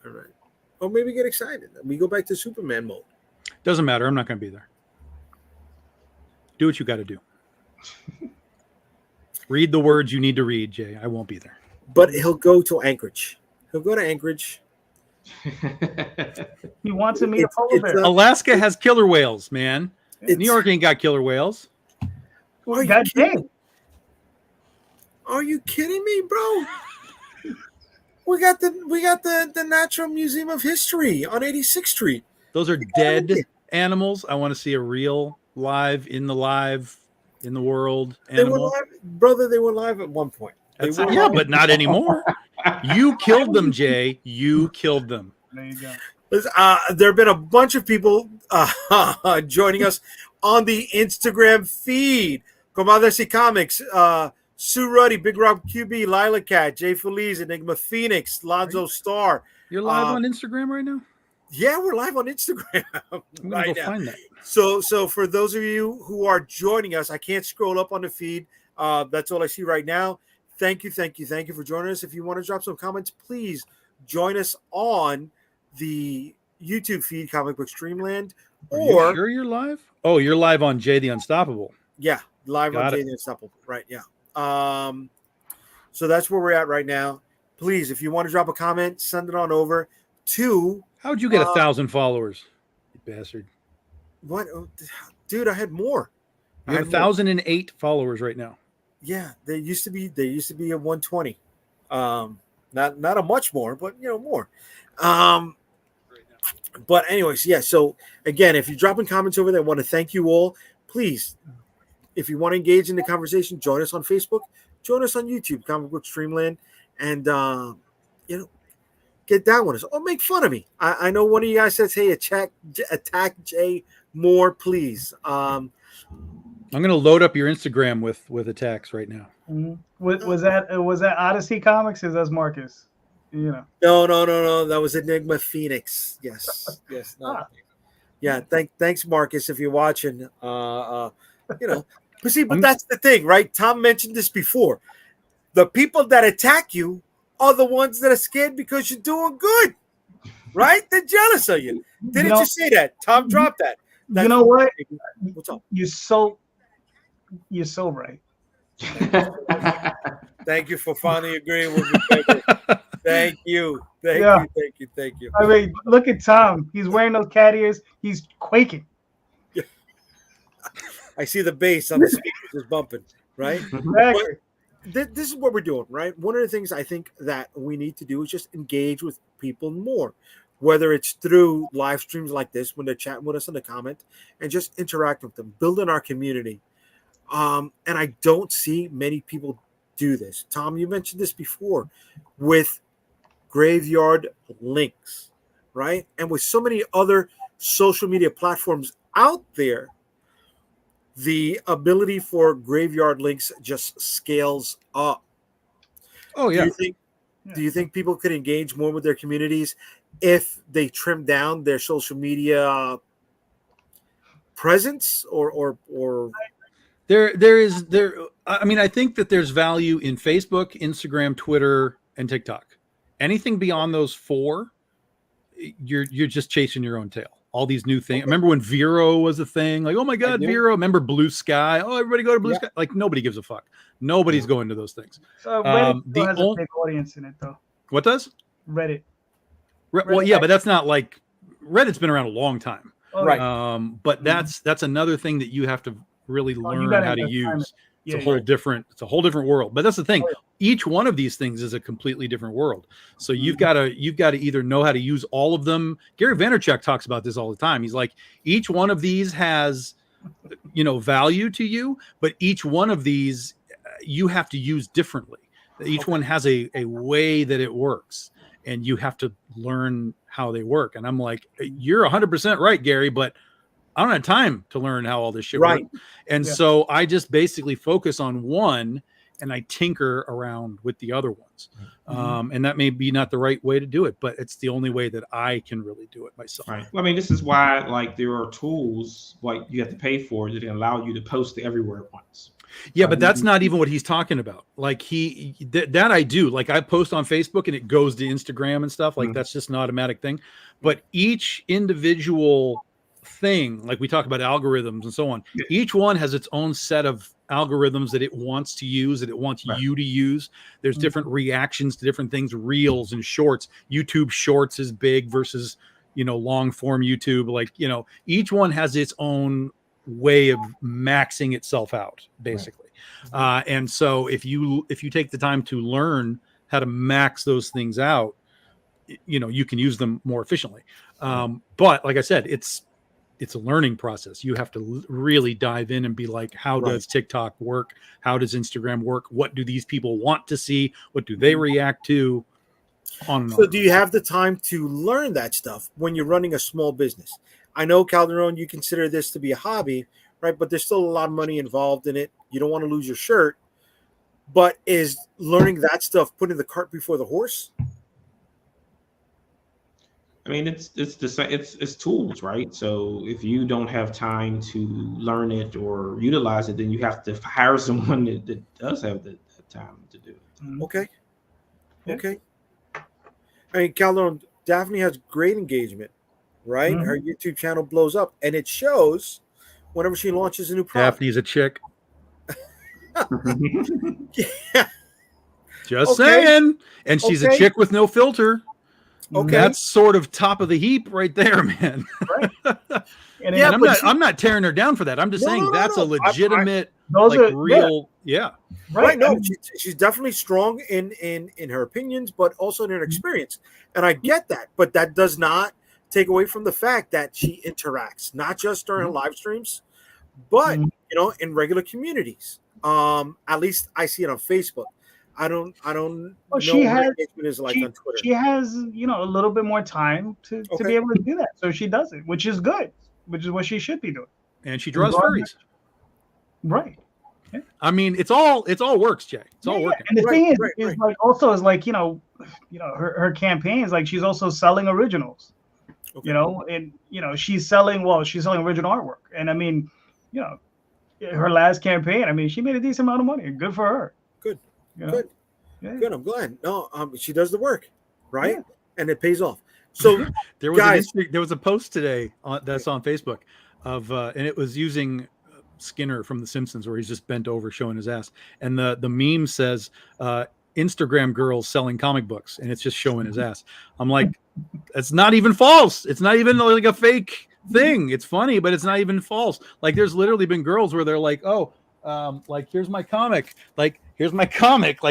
All right. Or maybe get excited. We go back to Superman mode. Doesn't matter. I'm not going to be there. Do what you got to do. Read the words you need to read, Jay. I won't be there. But he'll go to Anchorage. He'll go to Anchorage. He wants to meet a polar bear. Alaska has killer whales, man. New York ain't got killer whales. Are you God kidding? dang. Are you kidding me, bro? We got the Natural Museum of History on 86th Street. Those are dead animals. I want to see a real live in the world animal. They were live, brother. They were live at one point. Yeah, but not anymore. You killed them, Jay. You killed them. There you go. There have been a bunch of people joining us on the Instagram feed. Comadres y Comics, Sue Ruddy, Big Rob QB, Lila Cat, Jay Feliz, Enigma Phoenix, Lonzo Star. You're live on Instagram right now? Yeah, we're live on Instagram I'm right gonna go now. find that. So for those of you who are joining us, I can't scroll up on the feed. That's all I see right now. Thank you for joining us. If you want to drop some comments, please join us on the YouTube feed, Comic Book Streamland. Are you sure you're live? Oh, you're live on Jay the Unstoppable. Yeah, live on Jay the Unstoppable. Right, yeah. So that's where we're at right now. Please, if you want to drop a comment, send it on over to. How'd you get 1,000 followers, you bastard? What, dude? I had more. You have 1,008 followers right now. Yeah, they used to be at 120. Not a much more, but more. But anyways, yeah. So again, if you're dropping comments over there, I want to thank you all. Please, if you want to engage in the conversation, join us on Facebook, join us on YouTube, Comic Book Streamland, and get down with us or make fun of me. I know one of you guys says, "Hey, attack Jay more, please." I'm going to load up your Instagram with attacks right now. Mm-hmm. Was that Odyssey Comics? Is that's Marcus? No. That was Enigma Phoenix. Yes. No. Yeah. Thanks, Marcus, if you're watching. But that's the thing, right? Tom mentioned this before. The people that attack you are the ones that are scared because you're doing good, right? They're jealous of you. Didn't you say that? Tom dropped that. You know what? What's up? You're so right. Thank you for finally agreeing with me, baby. Thank you. Thank you. I mean, look at Tom. He's wearing those cat ears. He's quaking. Yeah. I see the bass on the speakers is bumping, right? Exactly. This is what we're doing, right? One of the things I think that we need to do is just engage with people more, whether it's through live streams like this when they're chatting with us in the comment and just interact with them, building our community. And I don't see many people do this. Tom, you mentioned this before with Graveyard Links, right? And with so many other social media platforms out there, the ability for Graveyard Links just scales up. Oh, yeah. Do you think people could engage more with their communities if they trim down their social media presence or I mean, I think that there's value in Facebook, Instagram, Twitter, and TikTok. Anything beyond those four, you're just chasing your own tail. All these new things. Remember when Vero was a thing? Like, oh my God, Vero. Remember Blue Sky? Oh, everybody go to Blue Sky. Like, nobody gives a fuck. Nobody's going to those things. Reddit still has a big audience in it, though. What does? Reddit. Well, yeah, but that's not like Reddit's been around a long time. Right. But that's another thing that you have to really learn how to use. It's a whole different world. But that's the thing. Each one of these things is a completely different world. So you've got to either know how to use all of them. Gary Vaynerchuk talks about this all the time. He's like, each one of these has, value to you, but each one of these you have to use differently. Each one has a way that it works, and you have to learn how they work. And I'm like, you're 100% right, Gary, but I don't have time to learn how all this shit works. And so I just basically focus on one and I tinker around with the other ones. And that may be not the right way to do it, but it's the only way that I can really do it myself. Right. Well, I mean, this is why there are tools you have to pay for that allow you to post to everywhere at once. Yeah, but that's not even what he's talking about. Like that I do. Like I post on Facebook and it goes to Instagram and stuff. Like that's just an automatic thing. But each individual thing, like we talk about algorithms and so on, each one has its own set of algorithms that it wants to use, that it wants you to use. There's different reactions to different things, reels and shorts. YouTube shorts is big versus long form YouTube. Like each one has its own way of maxing itself out, basically. And so if you take the time to learn how to max those things out, you can use them more efficiently. But like I said, it's a learning process. You have to really dive in and be like, how does TikTok work? How does Instagram work? What do these people want to see? What do they react to? On and So on. do you have the time to learn that stuff when you're running a small business? I know, Calderon, you consider this to be a hobby, right? But there's still a lot of money involved in it. You don't want to lose your shirt. But is learning that stuff putting the cart before the horse? I mean, it's the same. It's tools, right? So if you don't have time to learn it or utilize it, then you have to hire someone that does have the time to do it. Mhm. Okay. Yeah. Okay. I mean, Calderon, Daphne has great engagement, right? Mhm. Her YouTube channel blows up, and it shows whenever she launches a new product. Daphne's a chick. Yeah. Just Okay. saying. And she's a Okay. chick with no filter. Okay. That's sort of top of the heap right there, man. Right. And Yeah, And but I'm not tearing her down for that. I'm just No, saying no, no, that's a no. legitimate, those like are real, yeah. Right. No, And- she's definitely strong in her opinions, but also in her experience. And I get that, but that does not take away from the fact that she interacts, not just during her live streams, but Mhm. in regular communities. At least I see it on Facebook. I don't Well, know she what her has- engagement is like she, on Twitter. she has a little bit more time to Okay. be able to do that, so she does it, which is good, which is what she should be doing. And she draws Right. furries. Right. I mean, it's all works, Jay. It's all Yeah, working. And the Right, thing is, right, is right. like also is like her campaign is like she's also selling originals. Okay. And she's selling original artwork, and I mean, her last campaign, I mean, she made a decent amount of money. Good for her. Good. You know? Good. Yeah. Good. I'm glad. No, she does the work, right? Yeah. And it pays off. So There was Guys. there was a post today that's on Facebook of and it was using Skinner from The Simpsons where he's just bent over showing his ass, and the meme says Instagram girls selling comic books, and it's just showing his ass. I'm like, it's not even false. It's not even like a fake thing. It's funny, but it's not even false. Like there's literally been girls where they're like, oh, like here's my comic, like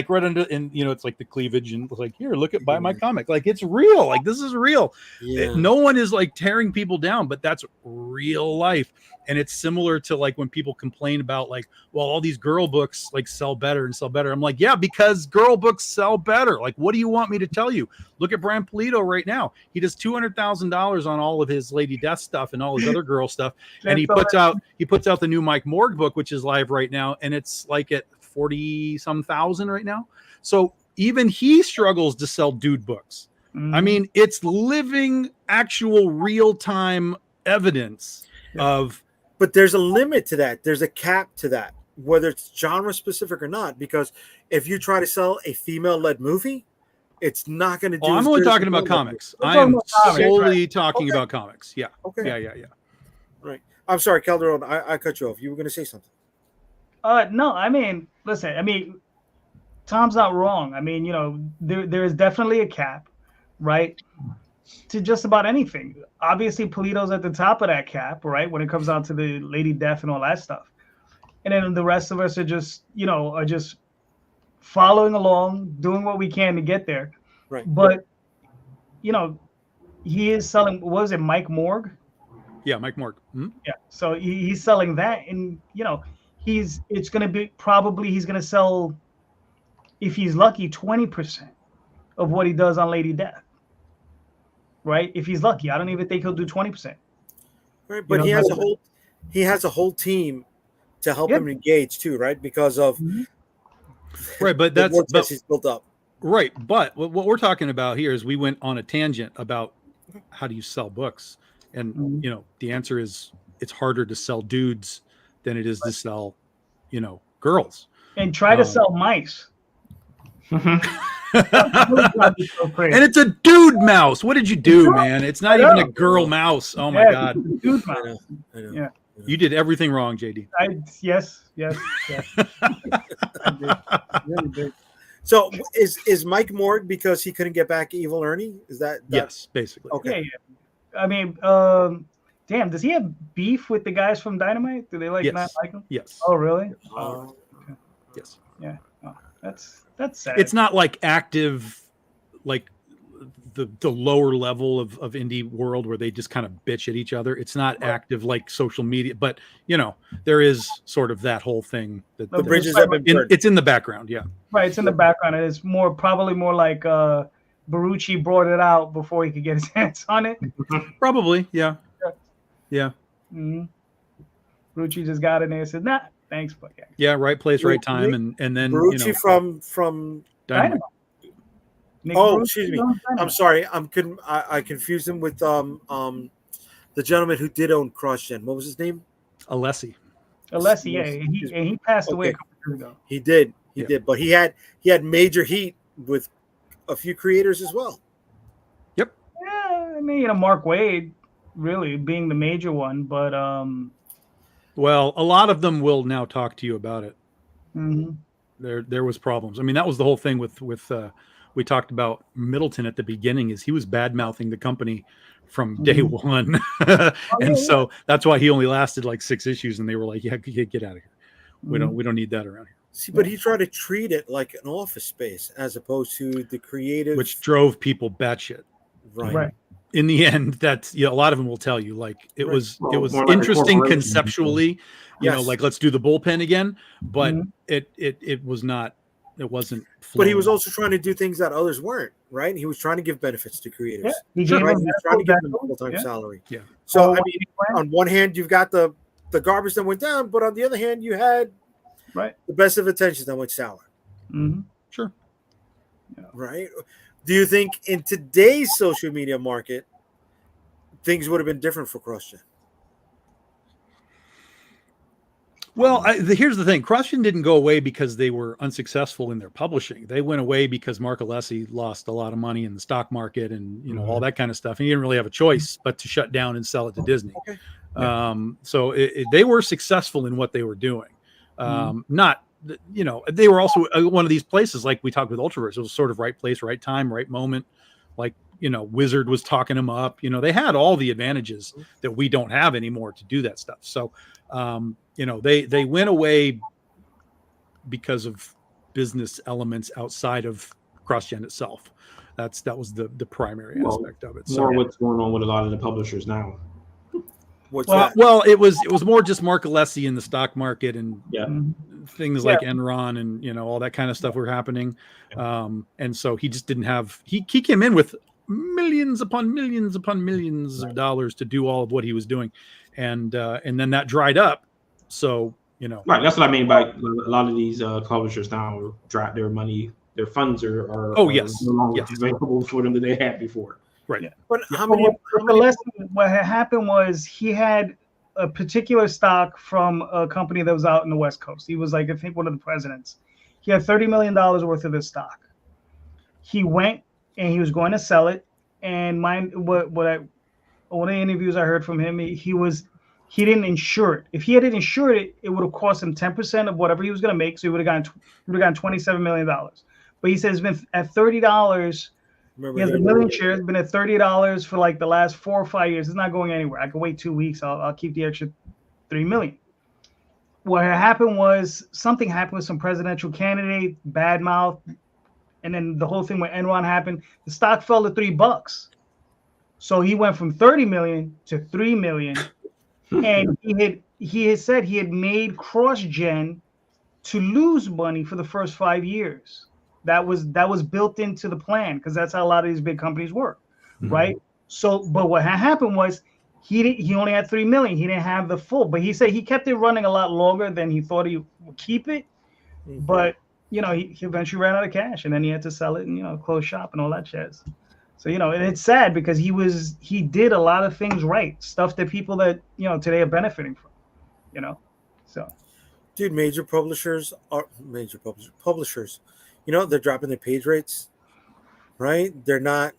right under, and it's like the cleavage, and it's like, here, buy my comic. Like it's real. Like this is real. yeah. No one is like tearing people down, but that's real life. And it's similar to like when people complain about like, well, all these girl books like sell better. I'm like, yeah, because girl books sell better. Like, what do you want me to tell you? Look at Bram Polito right now. He does $200,000 on all of his Lady Death stuff and all his other girl stuff. And he puts out the new Mike Morg book, which is live right now, and it's like at 40-some thousand right now. So even he struggles to sell dude books. I mean, it's living, actual, real-time evidence of. But there's a limit to that. There's a cap to that, whether it's genre specific or not. Because if you try to sell a female-led movie, it's not going to do. Oh, I'm as only good as talking a about male-led comics. We're I talking am about comics, solely talking Okay. about comics. Yeah. movie. Okay. Yeah. Right. I'm sorry, Calderon. I cut you off. You were going to say something. No, I mean, listen, I mean, Tom's not wrong. I mean, there is definitely a cap, right, to just about anything. Obviously, Polito's at the top of that cap, right, when it comes down to the Lady Death and all that stuff. And then the rest of us are just following along, doing what we can to get there. Right. But, he is selling, what was it, Mike Morg? Yeah, Mike Morg. Hmm? Yeah. So he's selling that, and he's going to sell, if he's lucky, 20% of what he does on Lady Death. Right? If he's lucky, I don't even think he'll do 20%. Right. But know, he has a whole team to help Yep. him engage too, right? Because of Right, but the vortex he's built up. right. But what we're talking about here is we went on a tangent about how do you sell books, and Mhm. the answer is it's harder to sell dudes than it is to sell, girls. And try to sell mice. And it's a dude mouse. What did you do, man? It's not even a girl mouse. Oh my god, Dude, I know. I know. Yeah. you did everything wrong, JD. yes. I did. Really did. So is Mike Morg because he couldn't get back Evil Ernie? Is that Yes, basically. Okay. Yeah. I mean, damn, does he have beef with the guys from Dynamite? Do they Yes. not like him? Yes. Oh, really? Yes. Yeah. Oh, that's sad. It's not like active, like the lower level of indie world where they just kind of bitch at each other. It's not active like social media, but there is sort of that whole thing that The bridges have been burned. it's in the background. Yeah. right. It's in the background, and it's probably more like Barucci brought it out before he could get his hands on it. Probably, yeah. Mm-hmm. Barucci just got in there and said, "Nah, thanks, but yeah." Yeah, right place, right time, and then Barucci from Dynamite. Nick oh, Barucci excuse me. was on Dynamite. I'm sorry. I confused him with the gentleman who did own CrossGen. What was his name? Alessi. Alessi, yeah, and he passed away a Okay. couple years ago. He did. He Yeah. did. But he had major heat with a few creators as well. Yeah, I mean, Mark Waid really being the major one, but Well, a lot of them will now talk to you about it. mhm. There was problems. I mean, that was the whole thing with we talked about Middleton at the beginning, is he was bad mouthing the company from day one. And so that's why he only lasted like 6 issues, and they were like, yeah, get out of here. We don't need that around here. See, but he tried to treat it like an office space as opposed to the creative, Which drove people batshit. Right. In the end, that's a lot of them will tell you like it Right. was Well, it was more like a interesting corporation. conceptually, Yes. like let's do the bullpen again, but Mhm. it was not, it wasn't. but he was flowing. also trying to do things that others weren't, right? He was trying to give benefits to creators. Yeah, he Sure. gave Right? him He was trying to give them a medical, full-time yeah. salary. Yeah. So, Oh, I mean, on one hand, you've got the garbage that went down, but on the other hand, you had Right. the best of intentions that went sour, Mhm. Sure. right? Do you think in today's social media market, things would have been different for CrossGen? Well, here's the thing: CrossGen didn't go away because they were unsuccessful in their publishing. They went away because Mark Alessi lost a lot of money in the stock market and all that kind of stuff. And he didn't really have a choice but to shut down and sell it to Disney. Okay. So they were successful in what they were doing. Not, they were also one of these places like we talked with Ultraverse. It was sort of right place, right time, right moment. Like Wizard was talking them up. They had all the advantages that we don't have anymore to do that stuff. So. They went away because of business elements outside of CrossGen itself. That was the primary aspect of it. So More what's going on with a lot of the publishers now. What's Well, that? well, it was more just Mark Alessi in the stock market and Yeah. things like Enron and all that kind of stuff were happening. And so he just didn't have he came in with millions upon millions upon millions of dollars to do all of what he was doing. And then that dried up. So, Right. That's what I mean by a lot of these publishers now drop their money, their funds are Oh, yes. no longer Yes. available for them that they had before. right. But how But many? what had happened was he had a particular stock from a company that was out in the West Coast. He was like, I think, one of the presidents. He had $30 million worth of this stock. He went and he was going to sell it. And one of the interviews I heard from him, he didn't insure it. If he had insured it, it would have cost him 10% of whatever he was going to make. So he would have gotten $27 million. But he says it's been at $30. Remember He has that? a million shares, been at $30 for like the last 4 or 5 years. It's not going anywhere. I can wait 2 weeks. I'll keep the extra $3 million. What happened was something happened with some presidential candidate, bad mouth, and then the whole thing with Enron happened. The stock fell to $3. So he went from 30 million to 3 million. And he had said he had made CrossGen to lose money for the first 5 years. That was built into the plan because that's how a lot of these big companies work, right? So, but what happened was he only had 3 million. He didn't have the full, but he said he kept it running a lot longer than he thought he would keep it. But he eventually ran out of cash, and then he had to sell it and close shop and all that jazz. So and it's sad because he did a lot of things right, stuff that people that today are benefiting from, So, Dude, major publishers, they're dropping their page rates, right? They're not.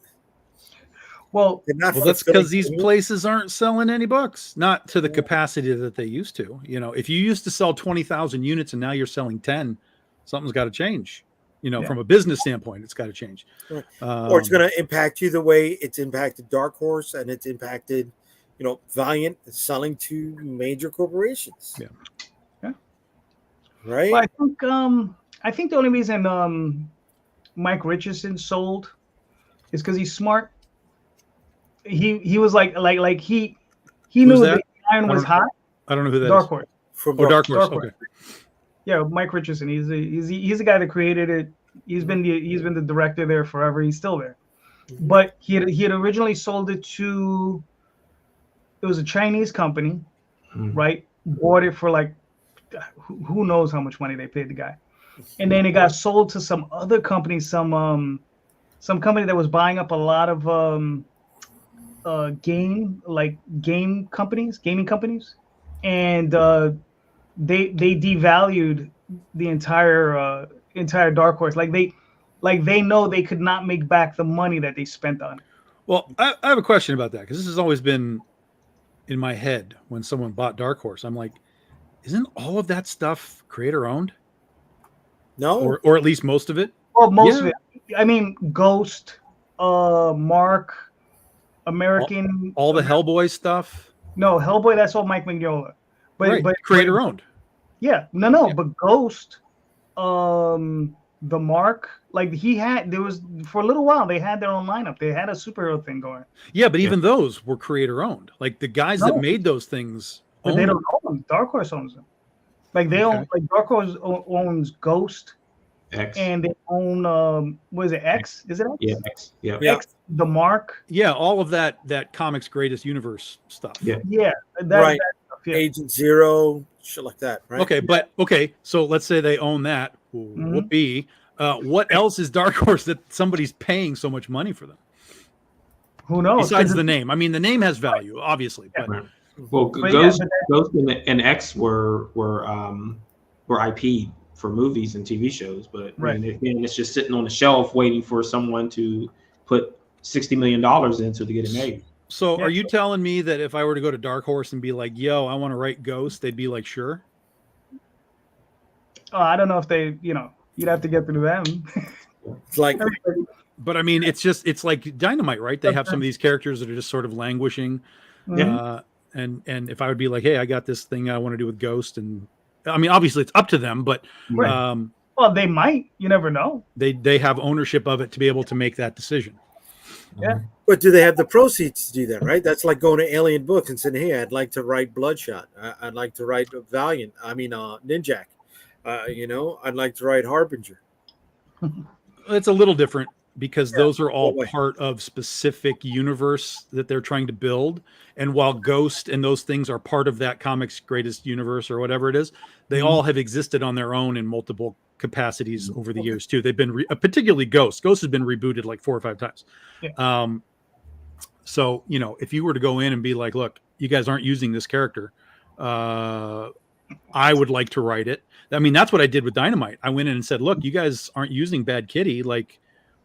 well, Well, that's because these places aren't selling any books, not to the capacity that they used to. If you used to sell 20,000 units and now you're selling 10, something's got to change. From a business standpoint, it's got to change. Right. Or it's going to impact you the way it's impacted Dark Horse and it's impacted, Valiant selling to major corporations. Yeah. Right. well, I think the only reason Mike Richardson sold is because he's smart. He was like he knew that? that the iron was hot. I don't know who that is. Dark Horse. From Dark Horse. Dark Horse. Okay. Yeah, Mike Richardson. He's the guy that created it. He's been the director there forever. He's still there. but he had originally sold it to. It was a Chinese company, right? Bought it for like, who knows how much money they paid the guy, and then it got sold to some other company, some company that was buying up a lot of gaming companies, and they devalued the entire Dark Horse. Like they know they could not make back the money that they spent on it. Well, I have a question about that, because this has always been in my head when someone bought Dark Horse. I'm like, isn't all of that stuff creator owned? No, or at least most of it. Well, most of it. I mean, Ghost, Mark, American, all the Hellboy stuff. No, Hellboy. That's all Mike Mignola. But creator owned. Yeah, no. But Ghost, the Mark, like there was for a little while they had their own lineup. They had a superhero thing going. Yeah, but even those were creator owned. Like the guys that made those things, but they don't own them. Dark Horse owns them. Like they own, like Dark Horse owns Ghost, X, and they own what is it? X? Is it X? Yeah, X. Yeah. X, the Mark. Yeah, all of that comics greatest universe stuff. Yeah. Right. That stuff, yeah. Agent Zero, shit like that, right? Okay, so let's say they own that. Whoopee. What else is Dark Horse that somebody's paying so much money for them? Who knows? Besides the name. I mean, the name has value, obviously. Yeah. But Well, Ghost and X were IP for movies and TV shows, but I mean, again, it's just sitting on the shelf waiting for someone to put $60 million into to get it made. So are you telling me that if I were to go to Dark Horse and be like, yo, I want to write Ghost, they'd be like, sure? I don't know if they, you'd have to get through them. It's like, but I mean, it's like Dynamite, right? They have some of these characters that are just sort of languishing. And if I would be like, hey, I got this thing I want to do with Ghost, and I mean, obviously it's up to them, but well, they might. You never know. They have ownership of it to be able to make that decision. Yeah. But do they have the proceeds to do that, right? That's like going to Alien Books and saying, hey, I'd like to write Bloodshot. I'd like to write Valiant. I mean, Ninjak. I'd like to write Harbinger. It's a little different because those are all part of specific universe that they're trying to build. And while Ghost and those things are part of that comics greatest universe or whatever it is, they all have existed on their own in multiple capacities over the years too. They've been particularly Ghost has been rebooted like 4 or 5 times. So if you were to go in and be like, look, you guys aren't using this character, I would like to write it. I mean, that's what I did with Dynamite. I went in and said, look, you guys aren't using Bad Kitty. Like,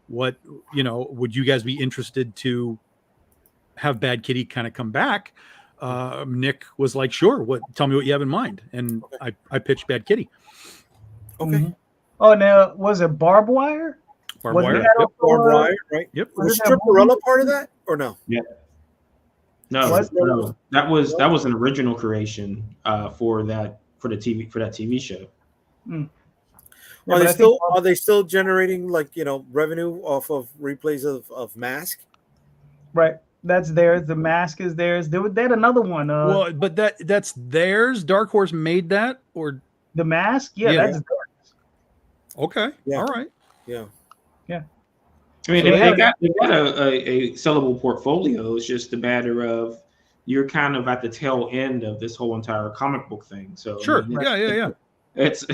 what, would you guys be interested to have Bad Kitty kind of come back? Nick was like, sure. Tell me what you have in mind. And I pitched Bad Kitty. Okay. Mm-hmm. Oh, now was it Barbed Wire? Barbed Wire, Barbed Wire, right? Yep. Was Stripperella part of that or no? Yeah. No, that was an original creation for that TV show. Are they still generating revenue off of replays of Mask? Right. That's theirs. The Mask is theirs. They had another one. Well, but that's theirs. Dark Horse made that, or the Mask? Yeah, that's theirs. Okay. Yeah. All right. Yeah. Yeah. I mean, they got a sellable portfolio. It's just a matter of you're kind of at the tail end of this whole entire comic book thing. So sure. Yeah. It's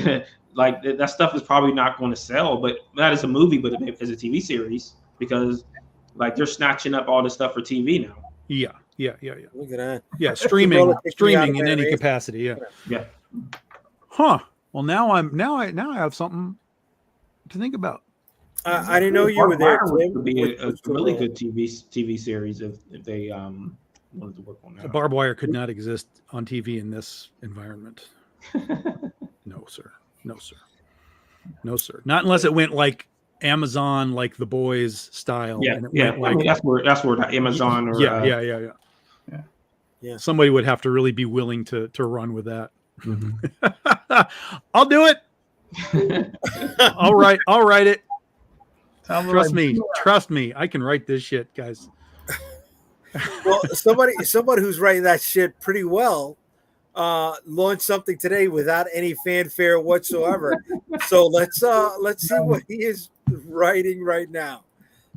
like that stuff is probably not going to sell, but not as a movie, but as a TV series, because like they're snatching up all this stuff for TV now. Yeah. Look at that. Yeah, streaming in any capacity. Yeah. Yeah. Huh. Well, now I have something to think about. I didn't know you were there. It would be a really good TV series if they wanted to work on that. Barbed Wire could not exist on TV in this environment. No, sir. Not unless it went like Amazon, like The Boys style. Yeah, and it went like, I mean, that's where Amazon or yeah. Somebody would have to really be willing to run with that. Mm-hmm. I'll do it. I'll write it. Trust me. I can write this shit, guys. Well, somebody who's writing that shit pretty well launched something today without any fanfare whatsoever. So let's see what he is writing right now.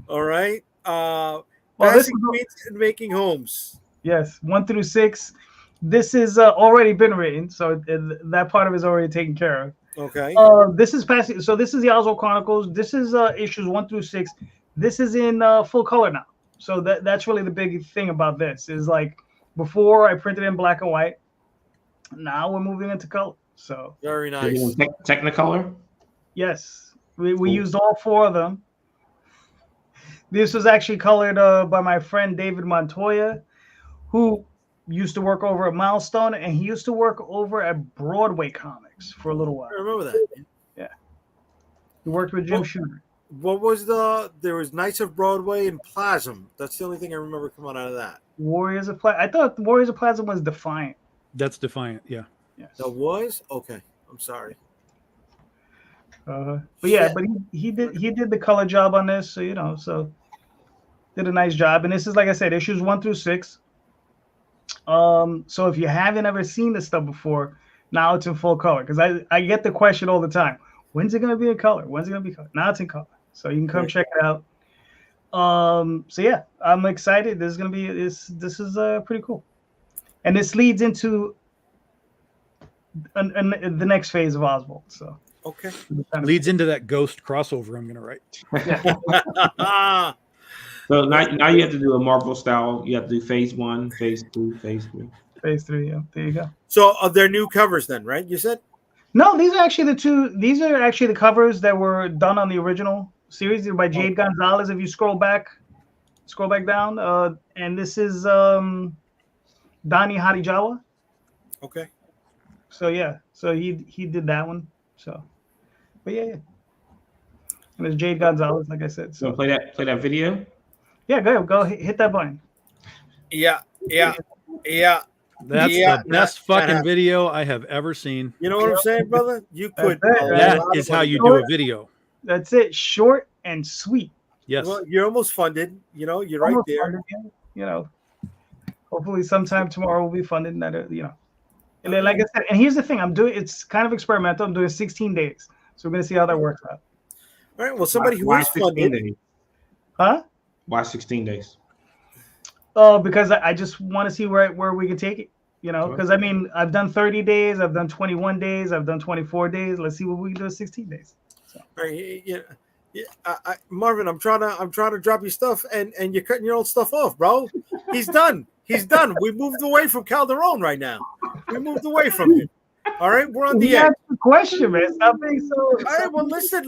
All right. Well, Passing Queens and Making Homes. Yes, 1 through 6. This is already been written, so that part of it is already taken care of. Okay. This is passing. So this is the Oswald Chronicles. This is issues 1 through 6. This is in full color now. So that's really the big thing about this. Is like before I printed in black and white. Now we're moving into color. So very nice. Technicolor. Yes, we used all 4 of them. This was actually colored by my friend David Montoya, who used to work over at Milestone, and he used to work over at Broadway Comics for a little while. I remember that. Yeah. He worked with Jim Shooter. What was there was Knights of Broadway and Plasm. That's the only thing I remember coming out of that. Warriors of Plasm. I thought Warriors of Plasm was Defiant. That's Defiant, yeah. Yes. That was? Okay. I'm sorry. But yeah, but he did the color job on this, so so did a nice job. And this is, like I said, issues 1 through 6. So if you haven't ever seen this stuff before, now it's in full color. Because I get the question all the time, when's it gonna be in color? When's it gonna be color? Now it's in color. So you can come check it out. So yeah, I'm excited. This is gonna be this is pretty cool. And this leads into the next phase of Oswald. So okay. Leads into that Ghost crossover I'm gonna write. So now you have to do a Marvel style. You have to do phase 1, phase 2, phase 3. Phase 3, yeah. There you go. So they're new covers then, right? You said? No, these are actually the covers that were done on the original series. They're by Jade Gonzalez. If you scroll back down, and this is Donnie Harijawa. Okay. So yeah, so he did that one. So, but yeah. And it's Jade Gonzalez, like I said. So play that video. Yeah, go hit that button. Yeah. That's the best fucking video I have ever seen. You know what I'm saying, brother? You could. That is how you do a video. That's it. Short and sweet. Yes. Well, you're almost funded. You're right there. Funded, hopefully sometime tomorrow will be funded. And and then, like I said, and here's the thing: it's kind of experimental. I'm doing 16 days, so we're gonna see how that works out. All right. Well, somebody who is funded. Days? Huh? Why 16 days? Oh, because I just want to see where we can take it. Because I mean, I've done 30 days, I've done 21 days, I've done 24 days. Let's see what we can do in 16 days. So. All right, Marvin, I'm trying to drop your stuff, and you're cutting your own stuff off, bro. He's done. We moved away from Calderon right now. We moved away from him. All right, we're on the edge. Question, man. Stop being so. All right, well, listen.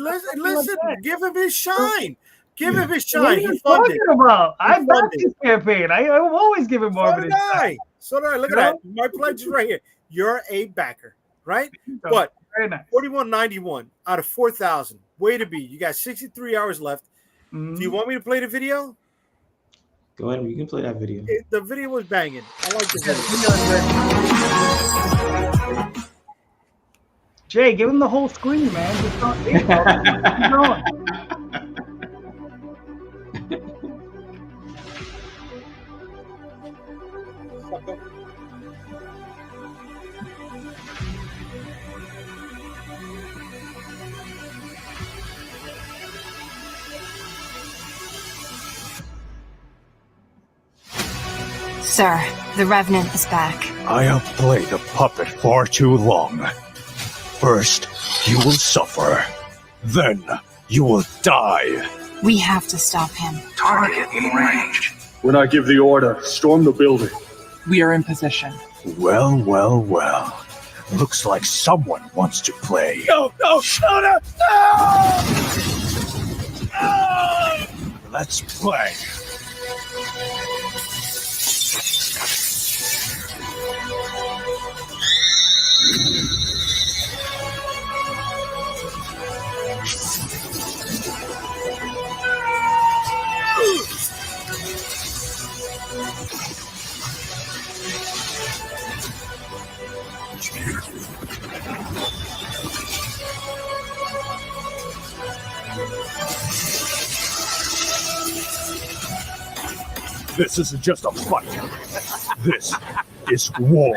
Give him his shine. Give him his shine. What are you talking about? I backed his campaign. I'm always giving Marvin his shine. So did I. Look at that. My pledge is right here. You're a backer, right? But very nice. 4191 out of 4,000. Way to be. You got 63 hours left. Do you want me to play the video? Go ahead. You can play that video. The video was banging. I like the video. Jay, give him the whole screen, man. Keep going. Sir, the Revenant is back. I have played a puppet far too long. First, you will suffer. Then, you will die. We have to stop him. Target in range. When I give the order, storm the building. We are in position. Well. Looks like someone wants to play. No! Let's play. This isn't just a fight. This is war.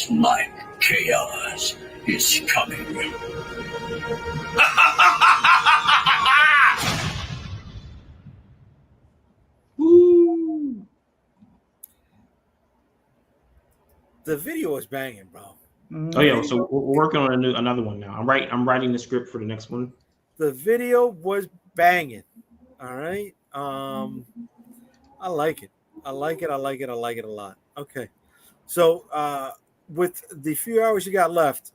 My chaos is coming. Woo! The video is banging, bro. Oh yeah, so we're working on another one now. I'm writing the script for the next one. The video was banging. All right. I like it. I like it a lot. Okay. So with the few hours you got left,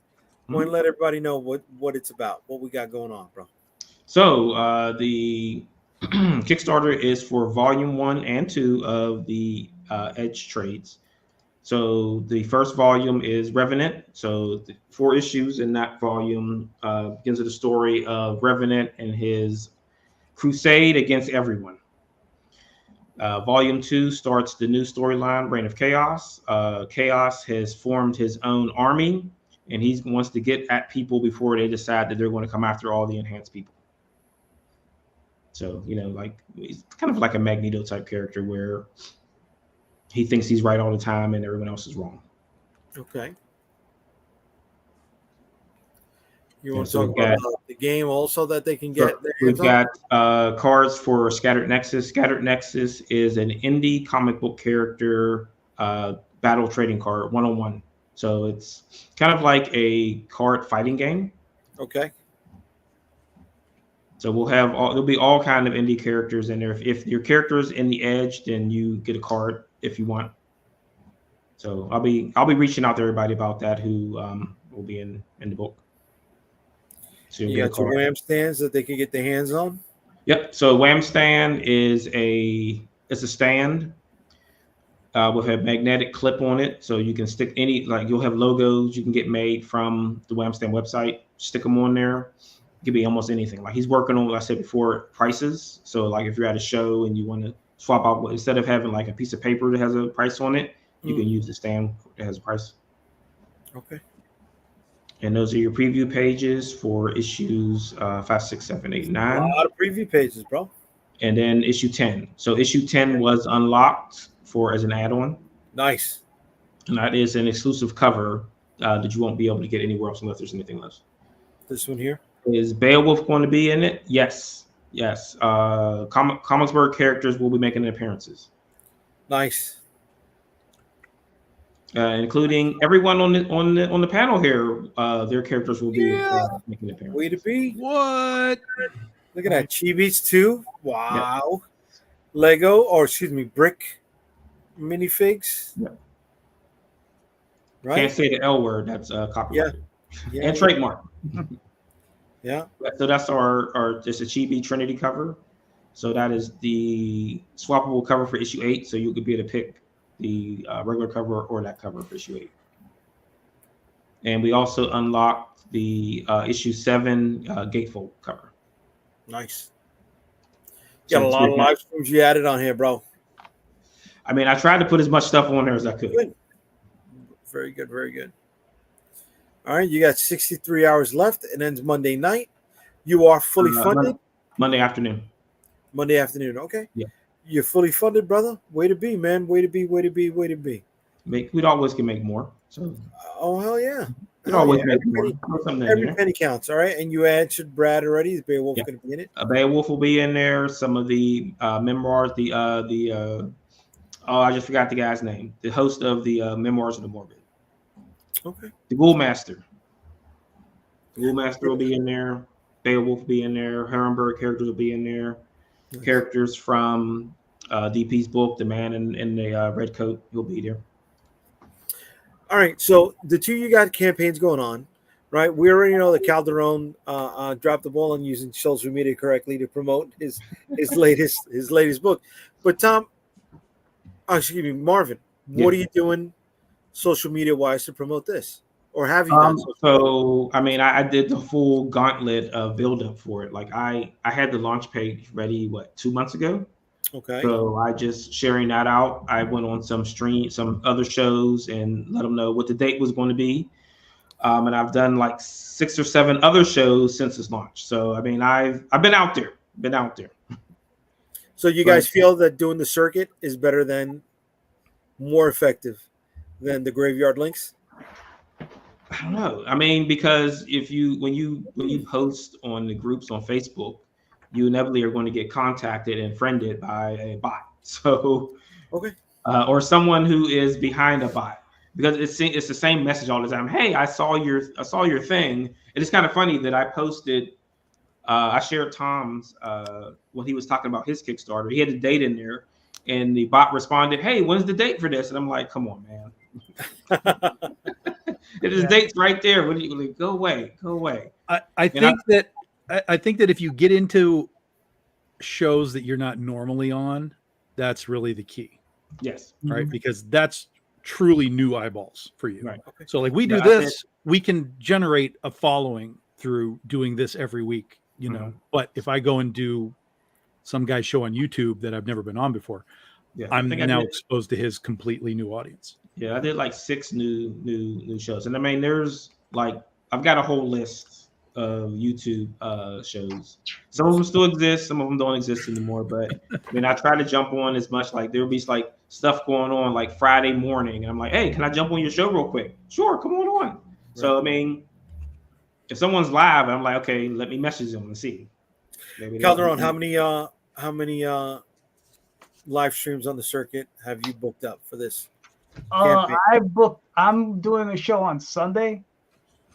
I want to let everybody know what it's about, what we got going on, bro. So the Kickstarter is for Volume 1 and 2 of the Edge Trades. So the first volume is Revenant. So the 4 issues in that volume begins with the story of Revenant and his crusade against everyone. Volume 2 starts the new storyline, Reign of Chaos. Chaos has formed his own army, and he wants to get at people before they decide that they're going to come after all the enhanced people. So, like he's kind of like a Magneto type character where he thinks he's right all the time and everyone else is wrong. Okay. You want to talk about the game also that they can get? We've got cards for Scattered Nexus. Scattered Nexus is an indie comic book character battle trading card, 1-on-1. So it's kind of like a card fighting game. Okay. So there'll be all kind of indie characters in there. If your character is in the Edge, then you get a card if you want. So I'll be reaching out to everybody about that who will be in the book. So you got your Wham stands that they can get their hands on. Yep. So Wham stand is a stand with a magnetic clip on it, so you can stick you'll have logos you can get made from the Wham stand website. Stick them on there. It could be almost anything. Like he's working on, like I said before, prices. So like if you're at a show and you want to swap out, instead of having like a piece of paper that has a price on it, you can use the stand that has a price. Okay. And those are your preview pages for issues 5, 6, 7, 8, 9. A lot of preview pages, bro. And then issue 10. So issue 10 was unlocked as an add-on. Nice. And that is an exclusive cover that you won't be able to get anywhere else unless there's anything else. This one here. Is Beowulf going to be in it? Yes. Comicsburg characters will be making appearances. Nice. Including everyone on the panel here. Their characters will be making appearances. Way to be. What? Look at that. Chibi's too. Wow. Yep. Lego, brick minifigs. Yep. Right. Can't say the L word. That's copyrighted. Yeah. And trademark. Yeah. So that's our just a Chibi Trinity cover. So that is the swappable cover for issue 8. So you could be able to pick the regular cover or that cover for issue 8. And we also unlocked the issue 7 gatefold cover. Nice. Got a lot of live streams you added on here, bro. I mean, I tried to put as much stuff on there as I could. Good. Very good. Very good. All right, you got 63 hours left. It ends Monday night. You are fully funded. Monday afternoon. Monday afternoon. Okay. Yeah. You're fully funded, brother. Way to be, man. Way to be. We'd always can make more. So. Oh hell yeah. We'd always make more. Every penny counts. All right. And you answered Brad already. Is Beowulf going to be in it? Beowulf will be in there. Some of the memoirs. I just forgot the guy's name. The host of the Memoirs of the Morbid. Okay. The Ghoulmaster. The Ghoulmaster will be in there. Beowulf will be in there. Herrenberg characters will be in there. Nice. Characters from DP's book, The Man in the Red Coat, will be there. All right. So the two you got campaigns going on, right? We already know that Calderon dropped the ball on using social media correctly to promote his latest book. But Marvin, what are you doing social media wise to promote this, or have you done? So I mean, I did the full gauntlet of build up for it. Like I had the launch page ready 2 months ago. Okay. So I just sharing that out. I went on some other shows and let them know what the date was going to be. And I've done like 6 or 7 other shows since its launch. So I mean, I've been out there. So you guys feel that doing the circuit is more effective than the graveyard links? I don't know. I mean, because if you when you post on the groups on Facebook, you inevitably are going to get contacted and friended by a bot. So, Okay. or someone who is behind a bot, because it's the same message all the time. Hey, I saw your thing. And it's kind of funny that I posted. I shared Tom's when he was talking about his Kickstarter. He had a date in there, and the bot responded, "Hey, when's the date for this?" And I'm like, "Come on, man." There's dates right there. What do you like? Go away. I think that if you get into shows that you're not normally on, that's really the key. Yes. Right. Because that's truly new eyeballs for you. Right. Okay. So like we do this, we can generate a following through doing this every week, you know. But if I go and do some guy's show on YouTube that I've never been on before, I'm now exposed to his completely new audience. Yeah, I did like 6 new shows, and I mean, there's like I've got a whole list of YouTube shows. Some of them still exist, some of them don't exist anymore. But I mean, I try to jump on as much. Like there'll be like stuff going on like Friday morning, and I'm like, hey, can I jump on your show real quick? Sure, come on. Right. So I mean, if someone's live, I'm like, okay, let me message them and see. Calderon, how many live streams on the circuit have you booked up for this? I'm doing a show on Sunday.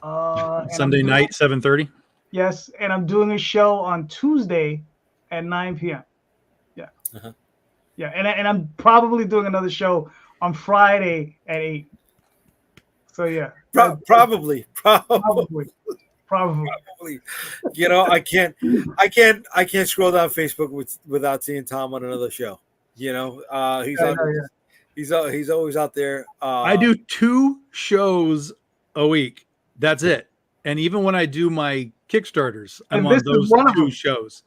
Sunday night, 7:30. Yes, and I'm doing a show on Tuesday at 9 p.m. Yeah, yeah, and I'm probably doing another show on Friday at 8. So yeah, probably. You know, I can't scroll down Facebook without seeing Tom on another show. You know, he's always out there. I do 2 shows a week. That's it. And even when I do my Kickstarters, I'm on those 2 shows.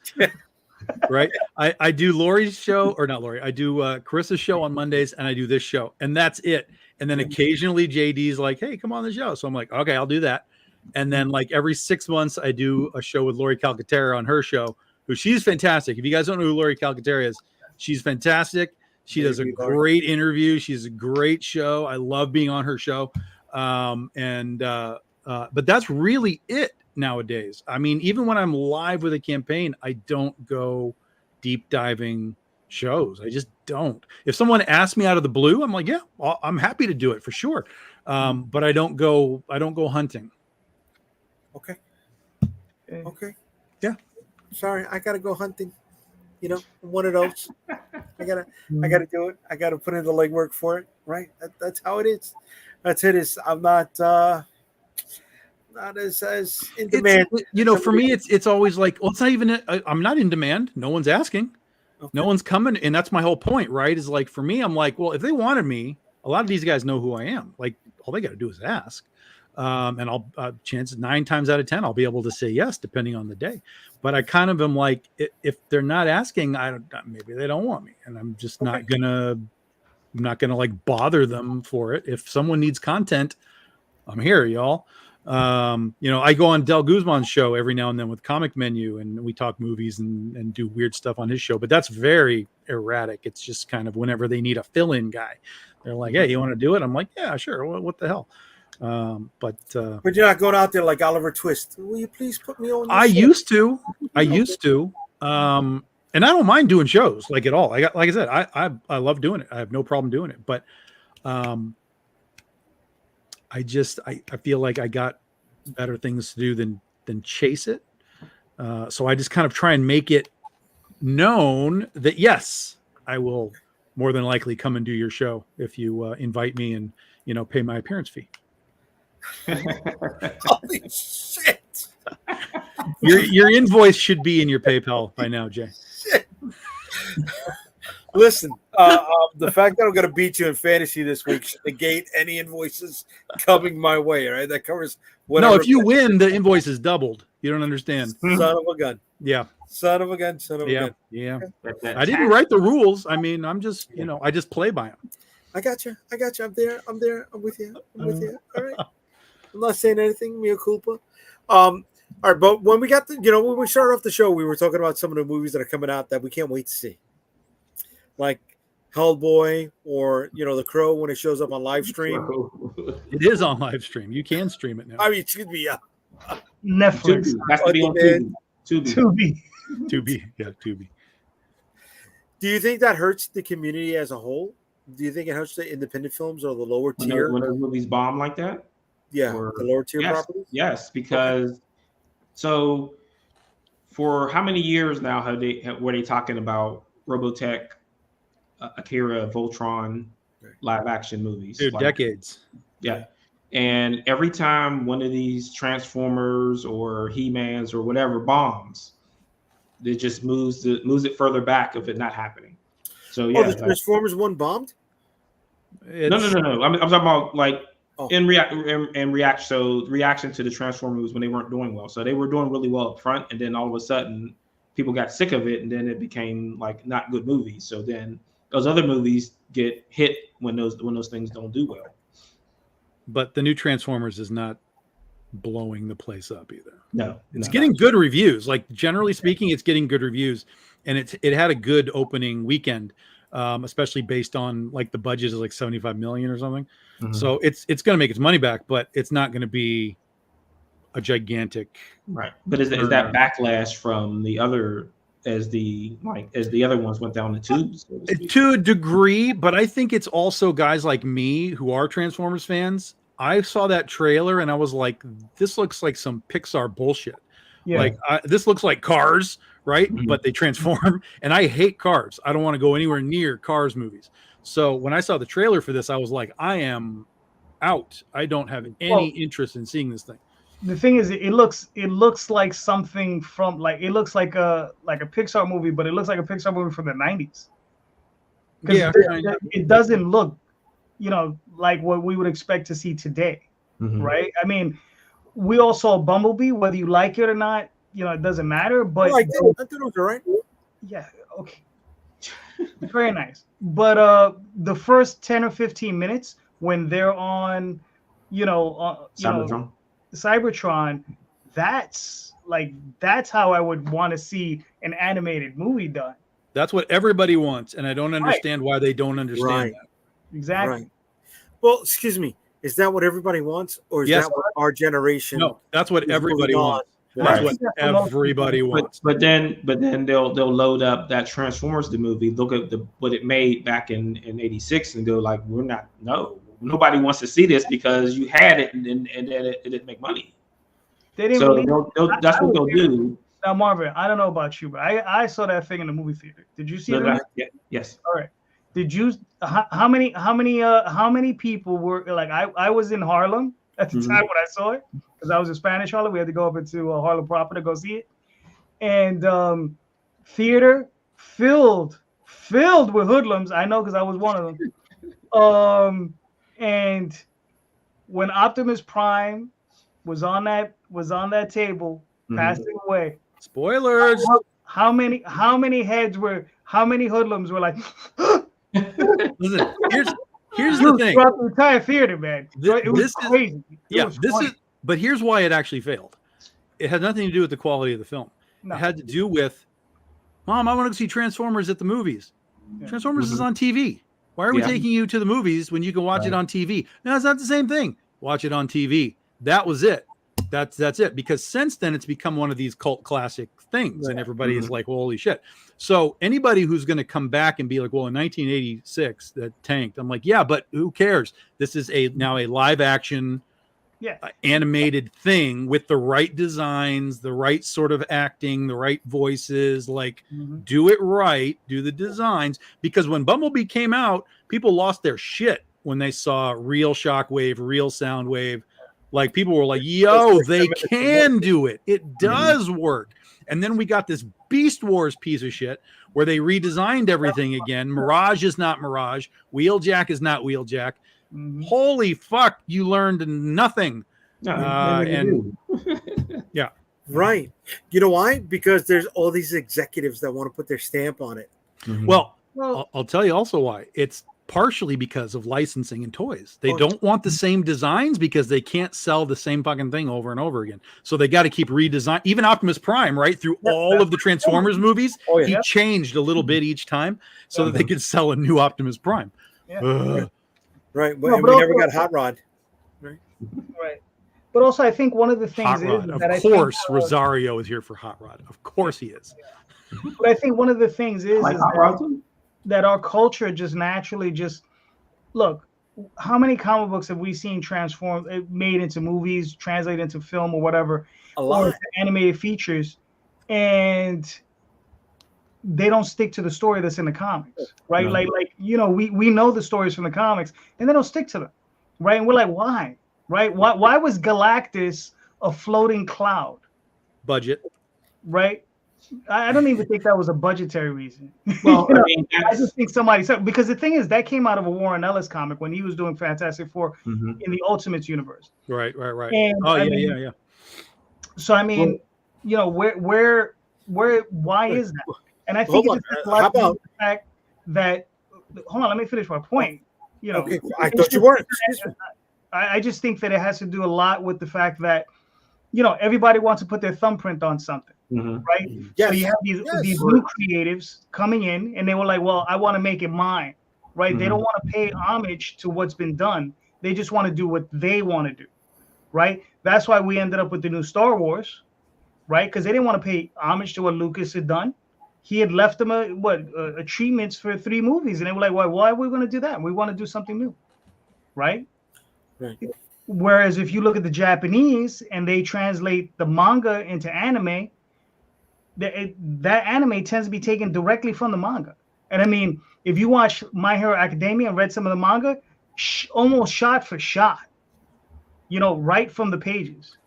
Right. I do Lori's show, or not Lori. I do Carissa's show on Mondays, and I do this show, and that's it. And then occasionally JD's like, "Hey, come on the show." So I'm like, "Okay, I'll do that." And then like every 6 months, I do a show with Lori Calcaterra on her show, who she's fantastic. If you guys don't know who Lori Calcaterra is, she's fantastic. She does a great interview. She's a great show. I love being on her show. But that's really it nowadays. I mean, even when I'm live with a campaign, I don't go deep diving shows. I just don't. If someone asks me out of the blue, I'm like, yeah, I'm happy to do it for sure. But I don't go hunting. Okay. Yeah. Sorry, I gotta go hunting. You know, I'm one of those. I gotta do it. I gotta put in the legwork for it. Right. That's how it is. That's it. I'm not as in demand. For me, it's always like, well, it's not even. I'm not in demand. No one's asking. Okay. No one's coming, and that's my whole point, right? Is like for me, I'm like, well, if they wanted me, a lot of these guys know who I am. Like, all they got to do is ask, and I'll chances 9 times out of 10, I'll be able to say yes, depending on the day. But I kind of am like, if they're not asking, maybe they don't want me, and I'm just not gonna like bother them for it. If someone needs content, I'm here, y'all. I go on Del Guzman's show every now and then with Comic Menu, and we talk movies and do weird stuff on his show, but that's very erratic. It's just kind of whenever they need a fill-in guy, they're like, hey, you want to do it? I'm like, yeah, sure. What the hell? But you're not going out there like Oliver Twist. Will you please put me on? I used to, and I don't mind doing shows like at all. Like I said, I love doing it. I have no problem doing it, but, I feel like I got better things to do than chase it. So I just kind of try and make it known that, yes, I will more than likely come and do your show if you invite me and, pay my appearance fee. Holy shit. Your invoice should be in your PayPal by now, Jay. Shit. Listen, the fact that I'm going to beat you in fantasy this week should negate any invoices coming my way. Right, that covers whatever. No, if you win, the invoice is doubled. You don't understand. Son of a gun. Yeah. Son of a gun. Yeah. I didn't write the rules. I mean, I'm just, I just play by them. I got you. I'm there. I'm with you. All right. I'm not saying anything. Mea culpa. All right, but when we got when we started off the show, we were talking about some of the movies that are coming out that we can't wait to see. Like Hellboy or The Crow when it shows up on live stream. It is on live stream. You can stream it now. I mean, excuse me. Netflix. Tubi. Has to be on Tubi. Tubi. Tubi. Do you think that hurts the community as a whole? Do you think it hurts the independent films or the lower tier? When those movies bomb like that? Yeah, Or- the lower tier yes, properties. Yes, because so for how many years now were they talking about Robotech, Akira, Voltron, live action movies? Dude, decades. Yeah. And every time one of these Transformers or He-Mans or whatever bombs, it just moves it further back of it not happening. So yeah, the Transformers one bombed. no. I'm talking about like Oh. in reaction. So reaction to the Transformers movies when they weren't doing well. So they were doing really well up front, and then all of a sudden people got sick of it, and then it became like not good movies. So then those other movies get hit when those things don't do well. But the new Transformers is not blowing the place up either. No, It's getting good reviews. Like generally speaking, it's getting good reviews, and it had a good opening weekend, especially based on like the budget is like 75 million or something. Mhm. So it's going to make its money back, but it's not going to be a gigantic. Right, but is that backlash from the other as the other ones went down the tubes? So to speak? To a degree, but I think it's also guys like me who are Transformers fans. I saw that trailer and I was like, this looks like some Pixar bullshit. Yeah. Like this looks like Cars, right? Mhm. But they transform, and I hate Cars. I don't want to go anywhere near Cars movies. So when I saw the trailer for this, I was like, I am out. I don't have any interest in seeing this thing. The thing is, it looks like something from it looks like a Pixar movie, but it looks like a Pixar movie from the 90s. Yeah, it doesn't look, like what we would expect to see today, Mhm. right? I mean, we all saw Bumblebee, whether you like it or not, it doesn't matter. But I thought it was all right. yeah, okay, very nice. But the first 10 or 15 minutes when they're on, Cybertron. Cybertron, that's how I would want to see an animated movie done. That's what everybody wants, and I don't understand why they don't understand Right. that. Exactly. Right. Well, excuse me. Is that what everybody wants, or is Yes. that what our generation? No, that's what is everybody moving on? wants. Right. That's what everybody wants. But then they'll load up that Transformers the movie, look at what it made back in '86, and go like, nobody wants to see this because you had it and then it didn't make money. They didn't So really. that's what they'll do. Now, Marvin, I don't know about you, but I saw that thing in the movie theater. Did you see it? Yes. All right. Did you? How many people were like? I was in Harlem at the Mhm. time when I saw it because I was in Spanish Harlem. We had to go up into Harlem proper to go see it, and theater filled with hoodlums. I know because I was one of them. And when Optimus Prime was on that table, Mhm. passing away. Spoilers. How many hoodlums were like Listen, here's the thing. throughout the entire theater, man. It was This is- crazy. But here's why it actually failed. It had nothing to do with the quality of the film. No. It had to do with, Mom, I want to go see Transformers at the movies. Yeah. Transformers is on TV. Why are we Yeah. taking you to the movies when you can watch it on TV? No, it's not the same thing. Watch it on TV. That was it. That's it. Because since then, it's become one of these cult classic things, and everybody is like, well, holy shit. So anybody who's going to come back and be like, well, in 1986 that tanked, I'm like, yeah, but who cares? This is now a live action, animated thing with the right designs, the right sort of acting, the right voices. Like, do it right, do the designs. Because when Bumblebee came out, people lost their shit when they saw real Shockwave, real Soundwave. Like, people were like, yo, they can do it. It does work. And then we got this Beast Wars piece of shit where they redesigned everything again. Mirage is not Mirage. Wheeljack is not Wheeljack. Holy fuck, you learned nothing. Right. You know why? Because there's all these executives that want to put their stamp on it. Well, I'll tell you also why. It's partially because of licensing and toys. They Oh, don't want the same designs because they can't sell the same fucking thing over and over again. So they got to keep redesign. Even Optimus Prime, right through all of the Transformers movies, Oh, yeah. he changed a little bit each time so that they could sell a new Optimus Prime. Yeah. Right. No, And but we never also- got Hot Rod. Right. But also, I think one of the things Hot is Rod, that of I course, think, Rosario is here for Hot Rod. Of course he is. but I think one of the things is, Like is Hot that, Rod too? that our culture just naturally just look. How many comic books have we seen transform, made into movies, translated into film or whatever, A or lot. into animated features, and they don't stick to the story that's in the comics, right? No. Like we know the stories from the comics, and they don't stick to them, right? And we're like, why, right? Why was Galactus a floating cloud, Budget. right? I don't even think that was a budgetary reason. Well, You know, I mean, I that's, just think somebody said, because the thing is that came out of a Warren Ellis comic when he was doing Fantastic Four Mhm. in the Ultimates universe. Right. And, Oh, I yeah, mean, yeah. So I mean, where why is that? And I think Hold it's on. just a lot How to do about- with the fact that hold on, let me finish my point. You know, Okay. I thought you weren't. Excuse me. I just think that it has to do a lot with the fact that everybody wants to put their thumbprint on something, Mhm. right? Yes. So you have these new creatives coming in, and they were like, "Well, I want to make it mine," right? They Mhm. don't want to pay homage to what's been done. They just want to do what they want to do, right? That's why we ended up with the new Star Wars, right? Because they didn't want to pay homage to what Lucas had done. He had left them a treatments for 3 movies, and they were like, "Well, why are we going to do that? We want to do something new," right? Right. Whereas if you look at the Japanese and they translate the manga into anime, that anime tends to be taken directly from the manga. And I mean, if you watch My Hero Academia and read some of the manga, almost shot for shot, right from the pages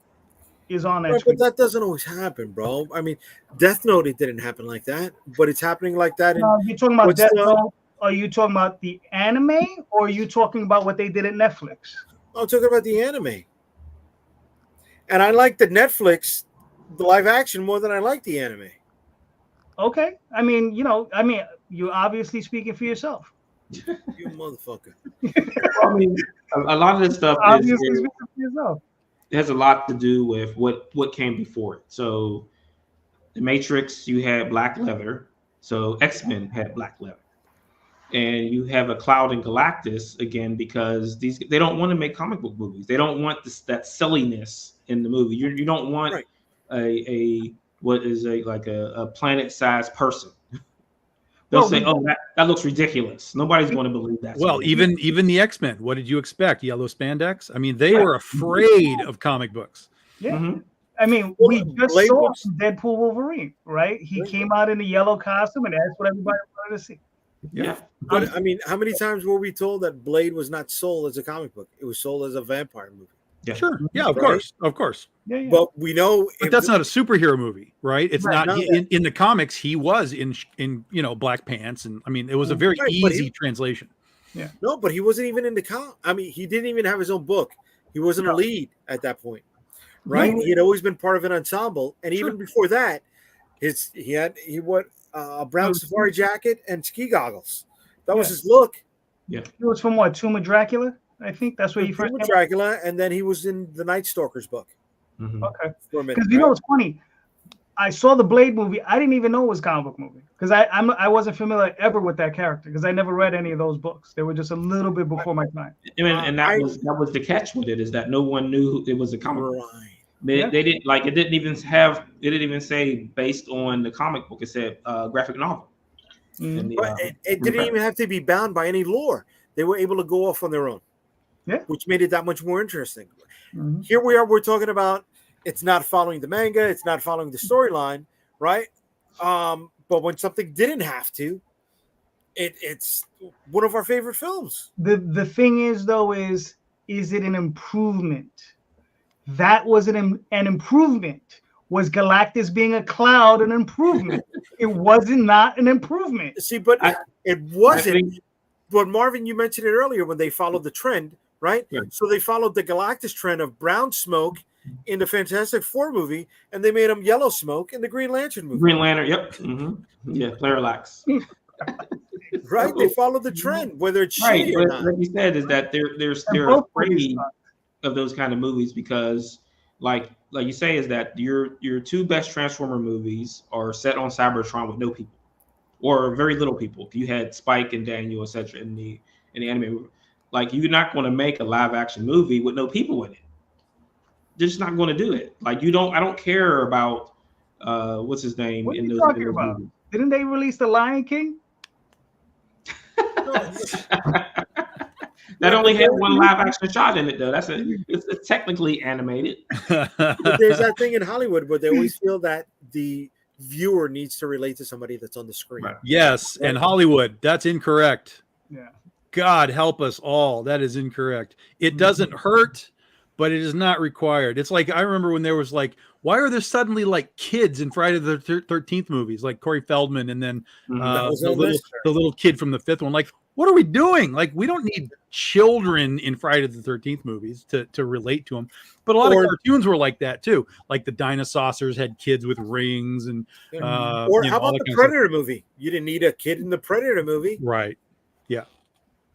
is on that Right, screen. but that doesn't always happen, bro. I mean, Death Note, it didn't happen like that, but it's happening like that. You're talking about what's Death the- Note? Are you talking about the anime, or are you talking about what they did at Netflix? I'm talking about the anime. And I like the Netflix, the live action more than I like the anime. Okay, I mean, you're obviously speaking for yourself. You motherfucker. I mean, a lot of this stuff Obviously is, speaking for yourself. it has a lot to do with what came before it. So, the Matrix, you had black leather. So X-Men had black leather, and you have a Cloud and Galactus again because they don't want to make comic book movies. They don't want that silliness in the movie. You don't want Right. a what is a planet-sized person. They'll Well, say, "Oh, that looks ridiculous. Nobody's going to believe that." Well, even the X-Men. What did you expect? Yellow spandex? I mean, they were afraid of comic books. Yeah. Mhm. I mean, Well, we just Blade saw was- Deadpool Wolverine, right? He Right. came out in a yellow costume, and that's what everybody wanted to see. Yeah. But I mean, how many times were we told that Blade was not sold as a comic book? It was sold as a vampire movie. Yeah. Sure. Yeah, of Right. course. Yeah. But we know But that's not a superhero movie, right? It's Right, not no. in the comics. He was in black pants, and I mean, it was a very Right, but easy he- translation. No, but he wasn't even in the com. I mean, he didn't even have his own book. He wasn't a lead at that point, right? No. He had always been part of an ensemble, and Sure. even before that, he wore a brown safari jacket and ski goggles. That was Yeah. his look. It was from what, Tomb of Dracula? I think that's where you first With came. Dracula, and then he was in the Night Stalker's book Mhm. Okay. for a minute. Because right? it's funny. I saw the Blade movie. I didn't even know it was a comic book movie because I wasn't familiar ever with that character because I never read any of those books. They were just a little bit before my time. And that was the catch with it, is that no one knew it was a comic book. Right. They didn't like it. Didn't even say based on the comic book. It said graphic novel. Mhm. And the, But it didn't even have to be bound by any lore. They were able to go off on their own. Yeah. Which made it that much more interesting. Mhm. Here we are, we're talking about it's not following the manga, it's not following the storyline, right? But when something didn't have to, it's one of our favorite films. The thing is though is it an improvement? That was an improvement. Was Galactus being a cloud an improvement? It wasn't not an improvement. See, but I- it I wasn't. think- But Marvin, you mentioned it earlier when they followed the trend, right? Yeah. So they followed the Galactus trend of brown smoke in the Fantastic Four movie, and they made him yellow smoke in the Green Lantern movie. Green Lantern. Yep. Yeah. Parallax. Right? They follow the trend, whether it's Right, shitty or but not. like you said, is that they're both movies afraid suck. of those kind of movies because, like you say, is that your two best Transformer movies are set on Cybertron with no people or very little people. You had Spike and Daniel, etc. in the anime movie. Like you're not going to make a live action movie with no people in it. They're just not going to do it. Like you don't. I don't care about what's his name What are in you those talking about? movies. Didn't they release The Lion King? That only had one live action shot in it, though. It's technically animated. But there's that thing in Hollywood where they always feel that the viewer needs to relate to somebody that's on the screen. Right. Yes, and Hollywood, that's incorrect. Yeah. God help us all. That is incorrect. It doesn't hurt, but it is not required. It's like I remember when there was like, why are there suddenly like kids in Friday the 13th movies, like Corey Feldman, and then That was the unnecessary. little kid from the fifth one? Like, what are we doing? Like, we don't need children in Friday the 13th movies to relate to them. But a lot of cartoons were like that too. Like the Dinosaurs had kids with rings, and Or you how know, all about that the kind of stuff. Predator movie? You didn't need a kid in the Predator movie, Right? Yeah.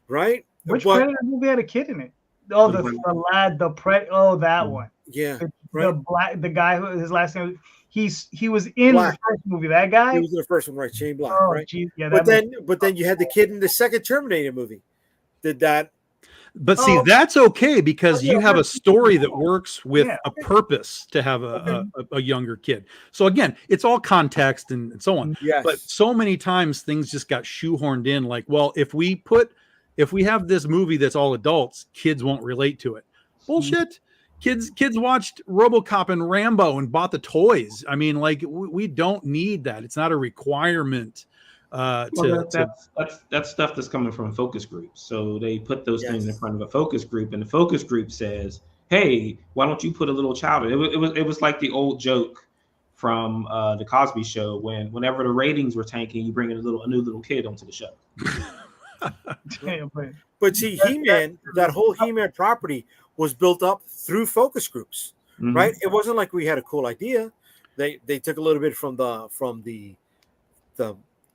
right? Which But- Predator movie had a kid in it? Oh, the lad, that one. Yeah, The right. the guy who his last name. He was in Black. the first movie. That guy. He was in the first one, right? Shane Black, Oh, right? geez, yeah. But That then you had the kid in the second Terminator movie. Did that? But see, Oh. that's okay because you have a story that works with Yeah. a purpose to have a younger kid. So again, it's all context and so on. Yes. But so many times things just got shoehorned in. Like, well, if we have this movie that's all adults, kids won't relate to it. Bullshit. Kids watched RoboCop and Rambo and bought the toys. I mean, like we don't need that. It's not a requirement. That's stuff that's coming from focus groups. So they put those things in front of a focus group, and the focus group says, "Hey, why don't you put a little child in?" It was like the old joke from the Cosby Show whenever the ratings were tanking, you bring in a new little kid onto the show. But see, He-Man, that whole He-Man property was built up through focus groups, right? It wasn't like we had a cool idea. They took a little bit from the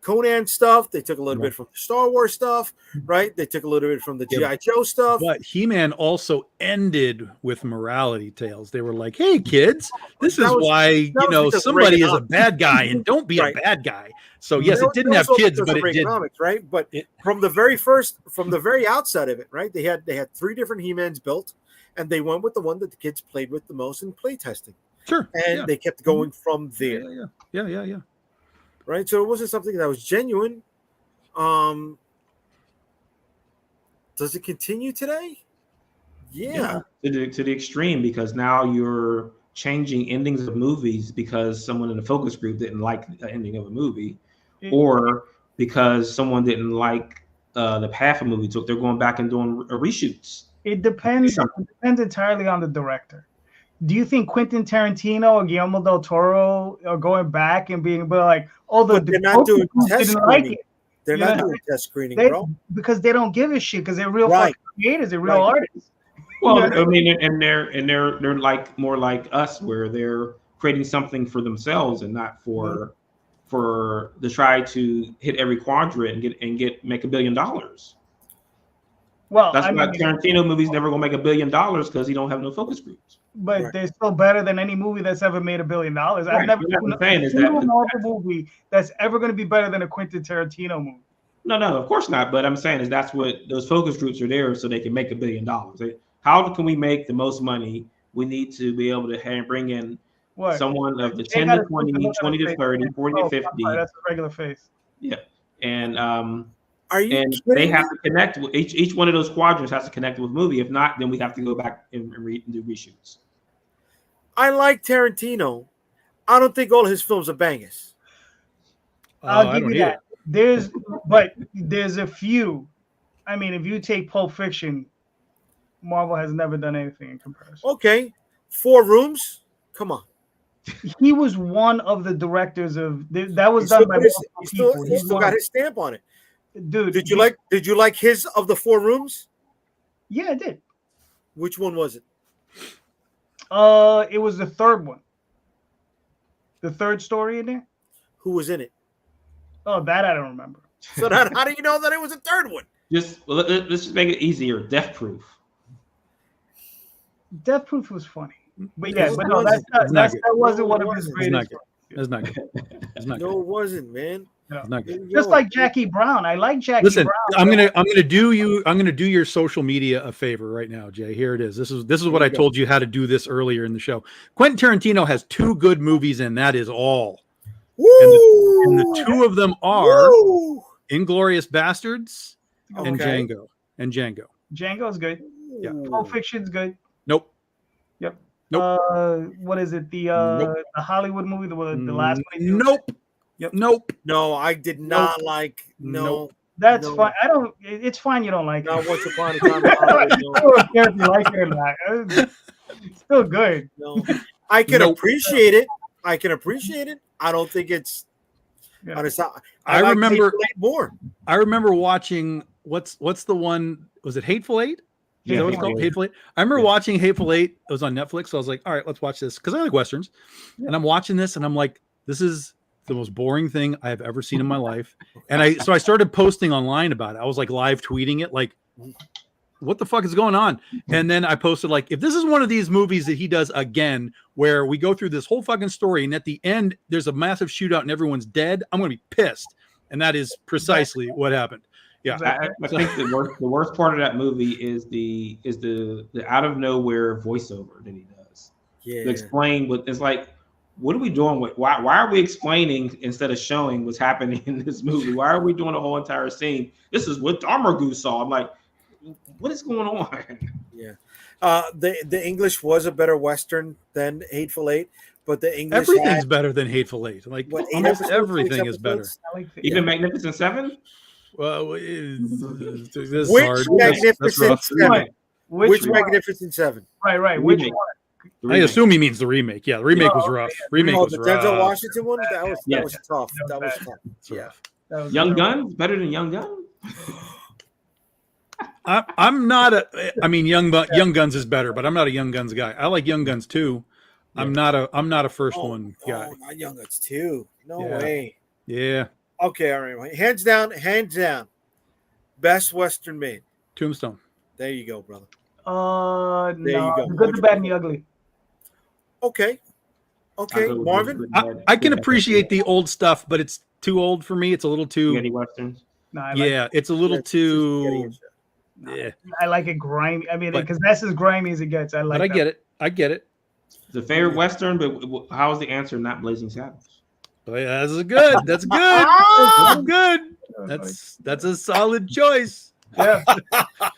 Conan stuff. They took a little bit from the Star Wars stuff, right? They took a little bit from the G.I. Joe stuff. But He-Man also ended with morality tales. They were like, "Hey, kids, this is why somebody is a bad guy, and don't be a bad guy." So yes, it didn't have kids, but it did. Right? But from the very outset of it, right? They had 3 different He-Mans built, and they went with the one that the kids played with the most in play testing. Sure. And they kept going from there. Yeah. Right. So it wasn't something that was genuine. Does it continue today? Yeah. To the extreme, because now you're changing endings of movies because someone in the focus group didn't like the ending of a movie, or because someone didn't like the path a movie took. They're going back and doing reshoots. It depends. It depends entirely on the director. Do you think Quentin Tarantino or Guillermo del Toro are going back and being like, "Oh, they're not doing test screening. Like it. They're not doing test screening, bro, because they don't give a shit because they're real fucking creators, they're real artists." Well, I mean, and they're like more like us, where they're creating something for themselves and not for to try to hit every quadrant and make $1 billion. Well, that's why Tarantino movies never gonna make $1 billion because he don't have no focus groups. But they're still better than any movie that's ever made $1 billion. I've never seen a Marvel movie that's ever going to be better than a Quentin Tarantino movie. No, of course not. But I'm saying is that's what those focus groups are there so they can make $1 billion. How can we make the most money? We need to be able to bring in someone of the 10 to 20, 20 to 30, 40 to 50. That's a regular face. Yeah, and they have to connect with each one of those quadrants has to connect with movie. If not, then we have to go back and do reshoots. I like Tarantino. I don't think all his films are bangers. I'll give you that. There's a few. I mean, if you take Pulp Fiction, Marvel has never done anything in comparison. Okay, 4 Rooms. Come on. He was one of the directors of that was done by people. He still got his stamp on it. Dude, did you like his of the 4 Rooms? Yeah, I did. Which one was it? It was the third one. The third story in there. Who was in it? Oh, that I don't remember. So then, how do you know that it was a third one? Let's just make it easier. Death Proof. Death Proof was funny, but It yeah, but no, wasn't. that wasn't one No, of it his wasn't. greatest. It's not good. It's not good. It's not No, good. it wasn't, man. It's not good. Just like Jackie Brown, I like Jackie Listen, Brown. I'm gonna do your social media a favor right now, Jay. Here it is. This is what I told you how to do this earlier in the show. Quentin Tarantino has 2 good movies, and that is all. Woo! And the 2 of them are Woo! Inglorious Bastards and Okay. Django. And Django. Django's good. Yeah. Pulp Fiction's good. Nope. Yep. Nope. What is it? The Nope. the Hollywood movie, the last one. he did? Nope. Yep. Nope. No, I did not like. No, Nope. That's No. fine. I don't. It's fine. You don't like not it. once upon a time. in Hollywood, I no. don't care if you like it or not. It's still good. No, I can Nope. appreciate it. I can appreciate it. I don't think it's. Yeah. I I like remember- Hateful Eight more. I remember watching what's the one? Was it Hateful Eight? Is Yeah, that what it's Hateful called? Eight. Hateful Eight. I remember watching Hateful Eight. It was on Netflix. So I was like, all right, let's watch this because I like westerns. And I'm watching this, and I'm like, this is the most boring thing I have ever seen in my life. And I started posting online about it. I was like live tweeting it, like, what the fuck is going on? And then I posted like, if this is one of these movies that he does again, where we go through this whole fucking story, and at the end there's a massive shootout and everyone's dead, I'm gonna be pissed. And that is precisely what happened. Yeah. I think the worst part of that movie is the out of nowhere voiceover that he does Yeah. to explain what it's like. What are we doing with why are we explaining instead of showing what's happening in this movie? Why are we doing the whole entire scene? This is what Darmagoose saw. I'm like, what is going on? Yeah. The English was a better Western than Hateful Eight, but the English Everything's had, better than Hateful Eight. Like what, 8 almost episodes, everything 6 is better. episodes? I like the, Even Magnificent Seven? Well, this is Which hard. That's Magnificent rough. Seven? Which one? Magnificent Seven? Right. Which Remake. one? The I remake. assume he means the remake. Yeah, the remake was rough. Remake Oh, was the Denzel rough. Washington one? That was Yes. tough. That That was was bad. tough. It's Yeah. rough. That was Young good. Gun better than Young Gun. I'm not a. I mean, Young Guns is better, but I'm not a Young Guns guy. I like Young Guns too. I'm not a first one guy. Oh, not Young Guns too. No Yeah. way. Yeah, Okay, all right. Hands down. Best Western made. Tombstone. There you go, brother. No, you go. The Good, the Bad, and the Ugly. Okay. Okay, I'll go with Marvin. Good, I Bad, can Good, appreciate the old stuff, but it's too old for me. It's a little too. Spaghetti Westerns. No, I like, Yeah, it's a little It's too. just Yeah, I like it grimy. I mean, But- because that's as grimy as it gets. I like. but I that. get it. I get it. The favorite Western, but how is the answer not Blazing Saddles? But yeah, that's good. That's good. That's good. That's a solid choice. Yeah.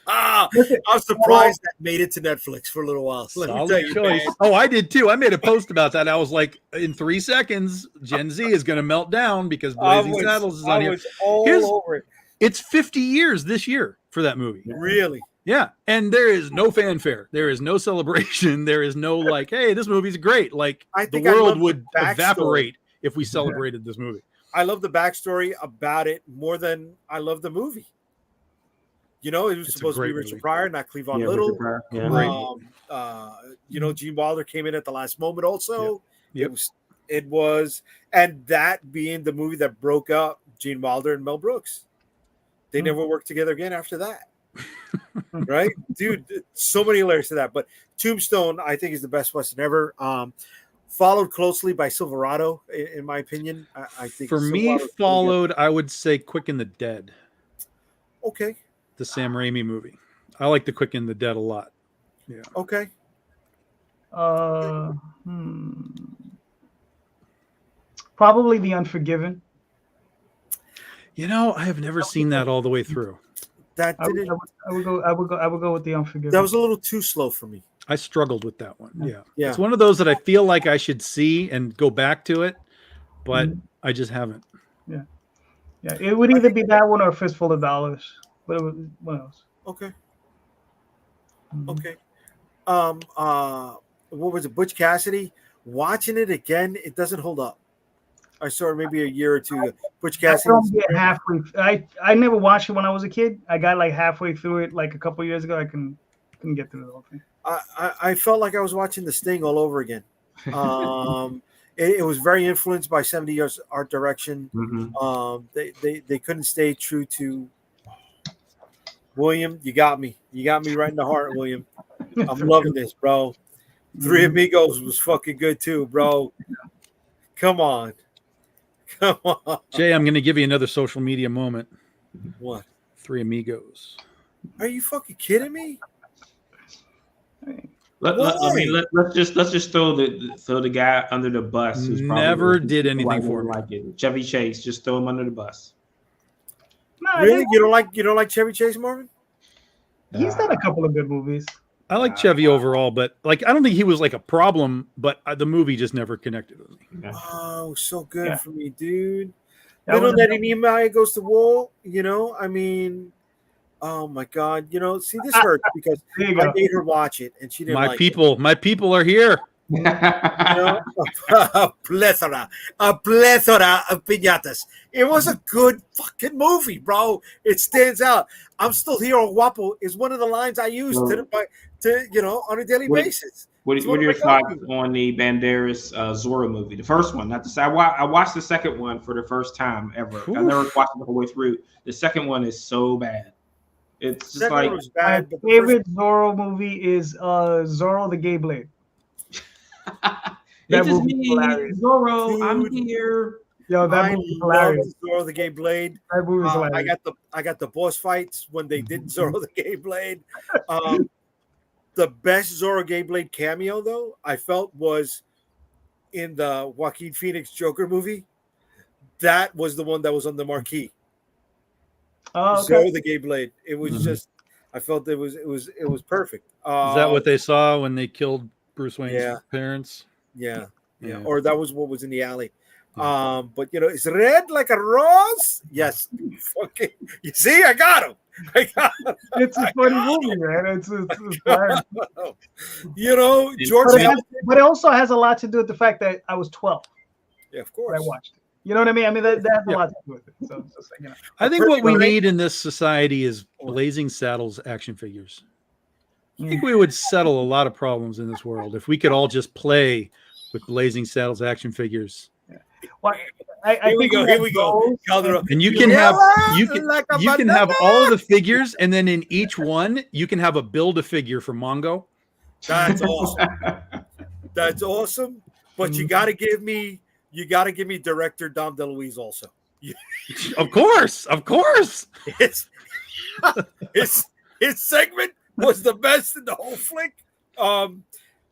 I'm surprised that made it to Netflix for a little while. Let me tell Solid you, choice. man. Oh, I did too. I made a post about that. I was like, in 3 seconds, Gen Z is going to melt down because Blazing Saddles is on I here. was all Here's- over it. It's 50 years this year for that movie. Really? Yeah. And there is no fanfare. There is no celebration. There is no like, hey, this movie's great. Like I the think I love world the would backstory. evaporate if we celebrated this movie. I love the backstory about it more than I love the movie. You know, it was It's a supposed to be great Richard movie. Pryor, not Cleavon Yeah, Little. Richard Pryor. Yeah. Right. Gene Wilder came in at the last moment also. Yep. It was, and that being the movie that broke up Gene Wilder and Mel Brooks. They never worked together again after that. Right? Dude, so many layers to that. But Tombstone, I think, is the best Western ever. Followed closely by Silverado, in my opinion. I think For me, Silverado's pretty followed, I would say Quick and the Dead, good. Okay. the Sam Raimi movie. I like the Quick and the Dead a lot. Okay. Probably The Unforgiven. You know, I have never seen that all the way through. That I would, didn't. I would go with The Unforgiven. That was a little too slow for me. I struggled with that one. Yeah. Yeah. It's one of those that I feel like I should see and go back to it, but I just haven't. Yeah, it would either be that one or A Fistful of Dollars. What else? Okay. Mhm. Okay. What was it? Butch Cassidy. Watching it again, it doesn't hold up. I saw it maybe a year or two ago. Butch I Cassidy. don't get halfway. I never watched it when I was a kid. I got like halfway through it like a couple years ago. I couldn't get through the whole thing. I felt like I was watching The Sting all over again. it was very influenced by 70 years art direction. Mhm. They couldn't stay true to William. You got me right in the heart, William. I'm loving this, bro. Three Amigos was fucking good too, bro. Come on. Jay, I'm going to give you another social media moment. What? Three Amigos. Are you fucking kidding me? Let's just throw the guy under the bus who's Never did anything for me. like it. Chevy Chase, just throw him under the bus. No, Really? You don't like Chevy Chase, Marvin? He's done a couple of good movies. I like Chevy overall, but like I don't think he was like a problem, but the movie just never connected with me. Yeah. Oh, so good Yeah. for me, dude. That Little was- Nettie Nehemiah goes to war. I mean, oh my God. See, this hurts because There you I go. made her watch it and she didn't My like people are here. it. A plethora of piñatas. It was a good fucking movie, bro. It stands out. I'm still here on Guapo is one of the lines I use on a daily What- basis. What It's are one of your my thoughts go-tos. on the Banderas Zorro movie? The first one, not the second. I watched the second one for the first time ever. I never watched it the whole way through. The second one is so bad. It's just Second like one was My bad, but the favorite Zorro movie is Zorro the Gay Blade. it's That just movie's me, hilarious. Zorro. I'm Dude. here. Yo, that I movie's love hilarious. Zorro the Gay Blade. That movie's hilarious. I got the boss fights when they did Zorro the Gay Blade. The best Zorro Gay Blade cameo, though, I felt was in the Joaquin Phoenix Joker movie. That was the one that was on the marquee. Oh, okay. Zorro the Gay Blade. It was Mhm. just, I felt it was perfect. Is that what they saw when they killed Bruce Wayne's yeah. parents? Yeah. Yeah. Or that was what was in the alley. But it's red like a rose. Yes. Fucking. You see, I got him. It's a funny movie, man. It's hilarious. George. But it also has a lot to do with the fact that I was 12 Yeah, of when I course. watched it. You know what I mean? I mean, that has a Yeah. lot to do with it. So it's just, I think what we Perfect. need in this society is Blazing Saddles action figures. I think we would settle a lot of problems in this world if we could all just play with Blazing Saddles action figures. Well, I Here we think go. have Here we go. those. Calderon. And you can have you can Like a you can have banana. all of the figures, and then in each one you can have a build a figure for Mongo. That's awesome. That's awesome. But you gotta give me director Dom DeLuise also. Of course. His his segment was the best in the whole flick.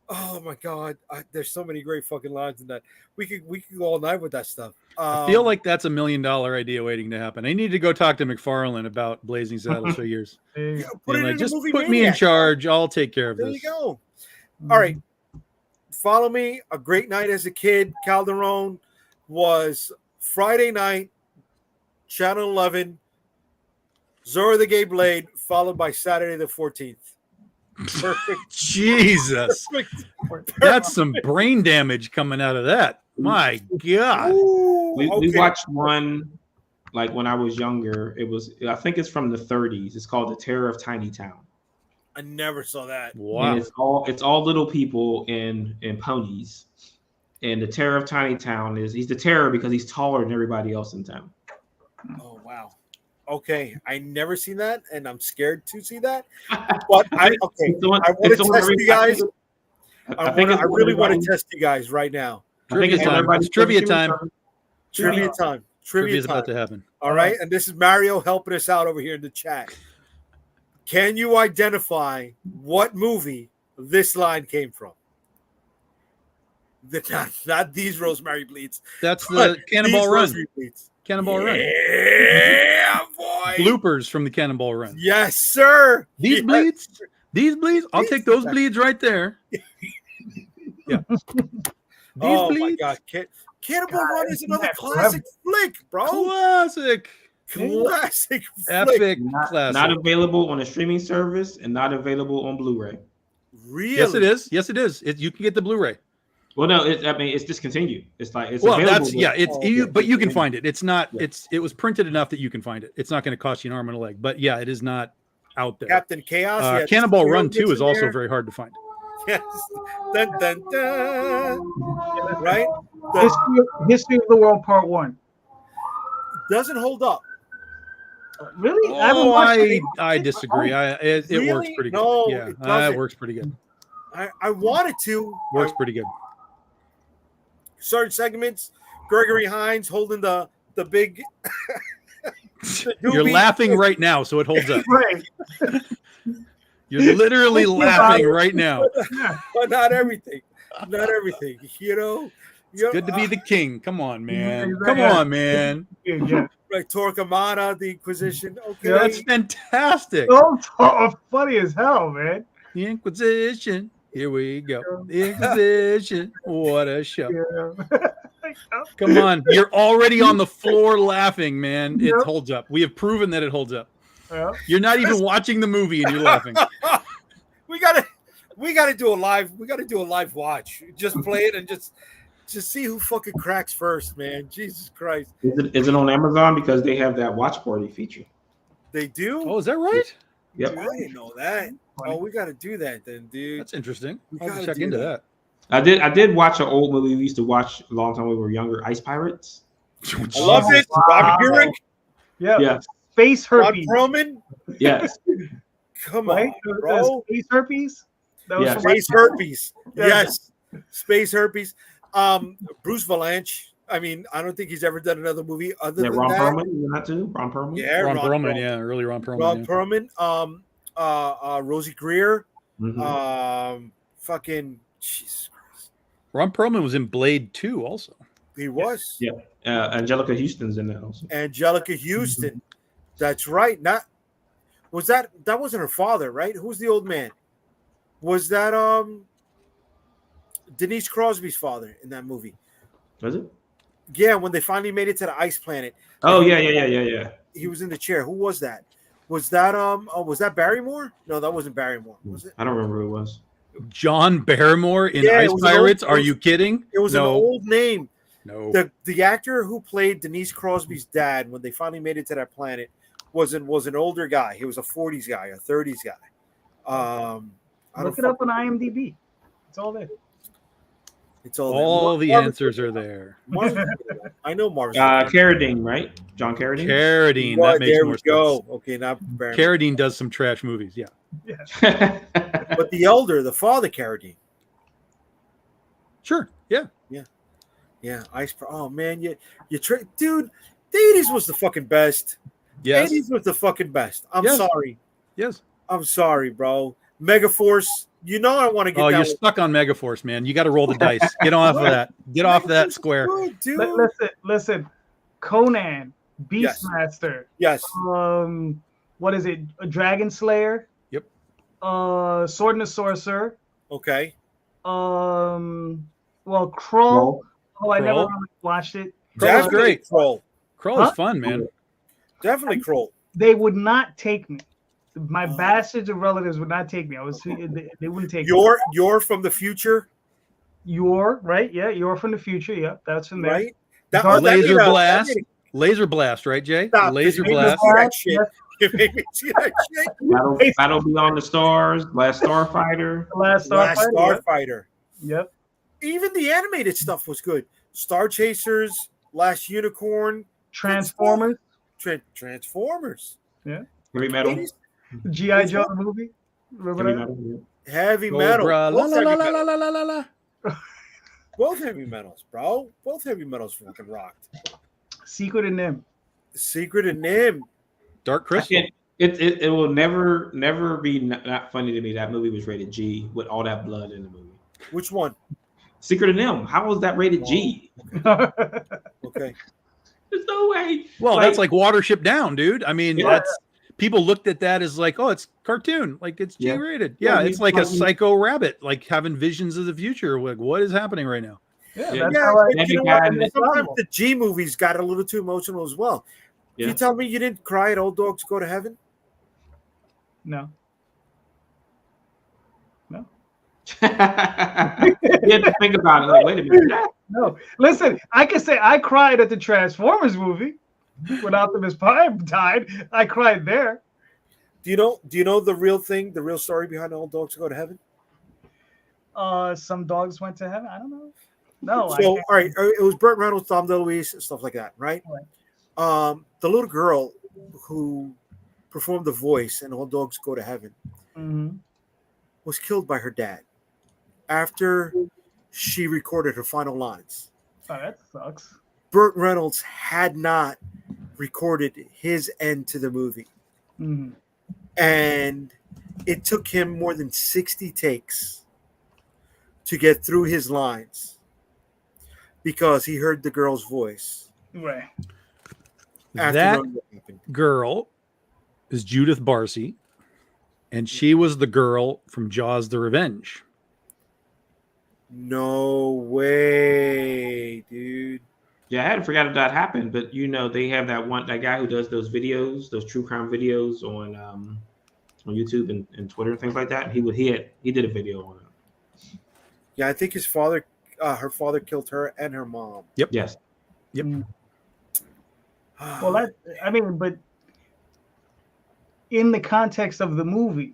Oh my God, there's so many great fucking lines in that. We could go all night with that stuff. I feel like that's $1 million idea waiting to happen. I need to go talk to McFarlane about Blazing Saddles figures. There you yeah, go. put And it like, in the just movie put me in Maniac. charge. I'll take care of There this. you go. All right, follow me. A great night as a kid. Calderon was Friday night, Channel 11. Zorro the Gay Blade, followed by Saturday the 14th. Perfect. Jesus, that's some brain damage coming out of that. My God. Ooh, We okay. watched one like when I was younger. I think it's from the 30s. It's called The Terror of Tiny Town. I never saw that. Wow. And it's all little people in ponies. And the Terror of Tiny Town he's the terror because he's taller than everybody else in town. Oh wow. Okay, I never seen that, and I'm scared to see that. But I want to test you guys. I really want to test you guys right now. Trivia time. It's trivia time. Trivia time. Trivia Trivia is about time. to happen. All right, and this is Mario helping us out over here in the chat. Can you identify what movie this line came from? Not these Rosemary Bleeds. That's but the Cannonball these Run. Rosemary Bleeds. Cannonball Run. Yeah, boy. Bloopers from the Cannonball Run. Yes, sir. These Yes. bleeds? These bleeds? I'll These take those bleeds. bleeds right there. Yeah. Oh my bleeds? God, Cannonball God, Run is another that's classic flick, bro. Classic. Classic flick. Epic Not classic. available on a streaming service and not available on Blu-ray. Really? Yes, it is. Yes, it is. You can get the Blu-ray. Well, no, it's discontinued. It's Well, available. that's but- it's Oh, you, okay. but you can find it. It's not. Yeah. It was printed enough that you can find it. It's not going to cost you an arm and a leg. But yeah, it is not out there. Captain Chaos. yeah, Cannonball the Run bits 2 is in also there. very hard to find. Yes. Dun, dun, dun. Right? History of the World Part 1. Doesn't hold up. Really? Oh, watched it. I disagree. It Really? works pretty good. No, Yeah, it doesn't. it works pretty good. I wanted to. Works pretty good. Certain segments, Gregory Hines holding the big. You're laughing right now, so it holds up. Right. You're literally Thinking about laughing it. right now. But not everything. Not everything. You know. Good to be the king. Come on, man. Yeah, Come yeah. on, man. Yeah. Like Torquemada, the Inquisition. Okay. Yeah, That's fantastic. Oh, funny as hell, man. The Inquisition. Here we go. The Inquisition. What a show. Yeah. Come on. You're already on the floor laughing, man. It Yep. holds up. We have proven that it holds up. Yeah. You're not even watching the movie and you're laughing. we gotta do a live watch. Just play it and just see who fucking cracks first, man. Jesus Christ. Is it on Amazon? Because they have that watch party feature. They do? Oh, is that right? Yep. Dude, I didn't know that. Oh, we gotta do that then, dude. That's interesting. We I'll have to gotta check do into that. that. I did watch an old movie we used to watch a long time when we were younger, Ice Pirates. I love it. Wow. Robert Urich, Yeah. Yeah. Space Ron herpes. Perlman. Yes. Come Right? on, bro. Space herpes? That was Yeah. from Space herpes. Yeah. Yes. Space herpes. Bruce Valanche. I mean, I don't think he's ever done another movie other Yeah, than Ron that. Perlman, you not too? Ron Perlman? Yeah, Ron Perlman, yeah, early Ron Perlman. Ron yeah. Perlman. Rosie Greer. Mhm. Fucking Jesus Christ. Ron Perlman was in Blade 2 also. He was. Yeah. Angelica Houston's in there also. Angelica Houston. That's right. That wasn't her father, right? Who's the old man? Was that Denise Crosby's father in that movie? Was it? Yeah, when they finally made it to the ice planet. Oh, yeah. He was in the chair. Who was that? Was that Barrymore? No, that wasn't Barrymore. Was it? I don't remember who it was. John Barrymore in Yeah, it Ice was an Pirates? old- Are you kidding? It was an old name. No. The actor who played Denise Crosby's dad when they finally made it to that planet was an older guy. He was a 40s guy, a 30s guy. I Look don't it up on IMDb. It's all there. It's all All there. the answers are there. I know Marvin. Carradine, right? John Carradine? Carradine. Well, That makes there more we go. sense. Okay, now Carradine does some trash movies. Yeah. but the father Carradine. Sure. Yeah. Yeah, oh man, dude, the 80s was the fucking best. Yes. 80s was the fucking best. I'm Yes. sorry. Yes. I'm sorry, bro. Megaforce, I want to get Oh, that you're stuck on Megaforce, man. You got to roll the dice. Get off of that. Get off that square. Good, dude. Listen. Conan, Beastmaster. Yes. What is it? A Dragon Slayer. Yep. Sword and the Sorcerer. Okay. Well, Krull. Oh, I never Krull. really watched it. Krull's great. Kroll. Krull is fun, man. Definitely Kroll. They would not take me. My bastards of relatives would not take me. They wouldn't take me. You're from the future, You're right. Yeah, you're from the future. Yeah, that's from there. right? Laser blast. Laser blast, right, Jay? Stop. Laser You made me blast. see that shit. You made me see that shit. Battle Beyond the Stars, Last Starfighter. Last Last Starfighter. Starfighter. Yep. Even the animated stuff was good. Star Chasers, Last Unicorn, Transformers. Transformers. Heavy Metal. GI Joe the movie. Remember Heavy that? Metal. Yeah. Heavy metal. Cobra. La, Both la, la, heavy la, metals. la, la, la, la. Both heavy metals, bro. Both heavy metals fucking rocked. Secret and Nim. Secret and Nim. Dark I Crystal. can't- It will never be not funny to me that movie was rated G with all that blood in the movie. Which one? Secret of Nim. How was that rated G? Okay. There's no way. Well, that's like Watership Down, dude. I mean, Yeah. that's people looked at that as like, oh, it's cartoon, like it's Yeah. G-rated. Yeah, Yeah, it's like a psycho rabbit, like having visions of the future. Like, what is happening right now? Yeah, Yeah. that's Yeah, how I. but you know what? Sometimes the G movies got a little too emotional as well. Yeah. You tell me you didn't cry at Old Dogs Go to Heaven? No. You had to think about it. Like, wait a minute. No. Listen, I can say I cried at the Transformers movie when Optimus Prime died. I cried there. Do you know the real thing, the real story behind Old Dogs Go to Heaven? Some dogs went to heaven. I don't know. No, I So, can't. all right, it was Burt Reynolds, Tom DeLuise, stuff like that, right? The little girl who performed the voice in All Dogs Go to Heaven Mhm. was killed by her dad after she recorded her final lines. Oh, that sucks. Burt Reynolds had not recorded his end to the movie, Mhm. and it took him more than 60 takes to get through his lines because he heard the girl's voice. Right. After That knowing what happened. girl is Judith Barcy, and she was the girl from Jaws: The Revenge. No way, dude. Yeah, I hadn't forgotten that happened, but they have that guy who does those videos, those true crime videos on YouTube and Twitter and things like that. He did a video on it. Yeah, I think her father killed her and her mom. Yes. Yep. Well, but in the context of the movie,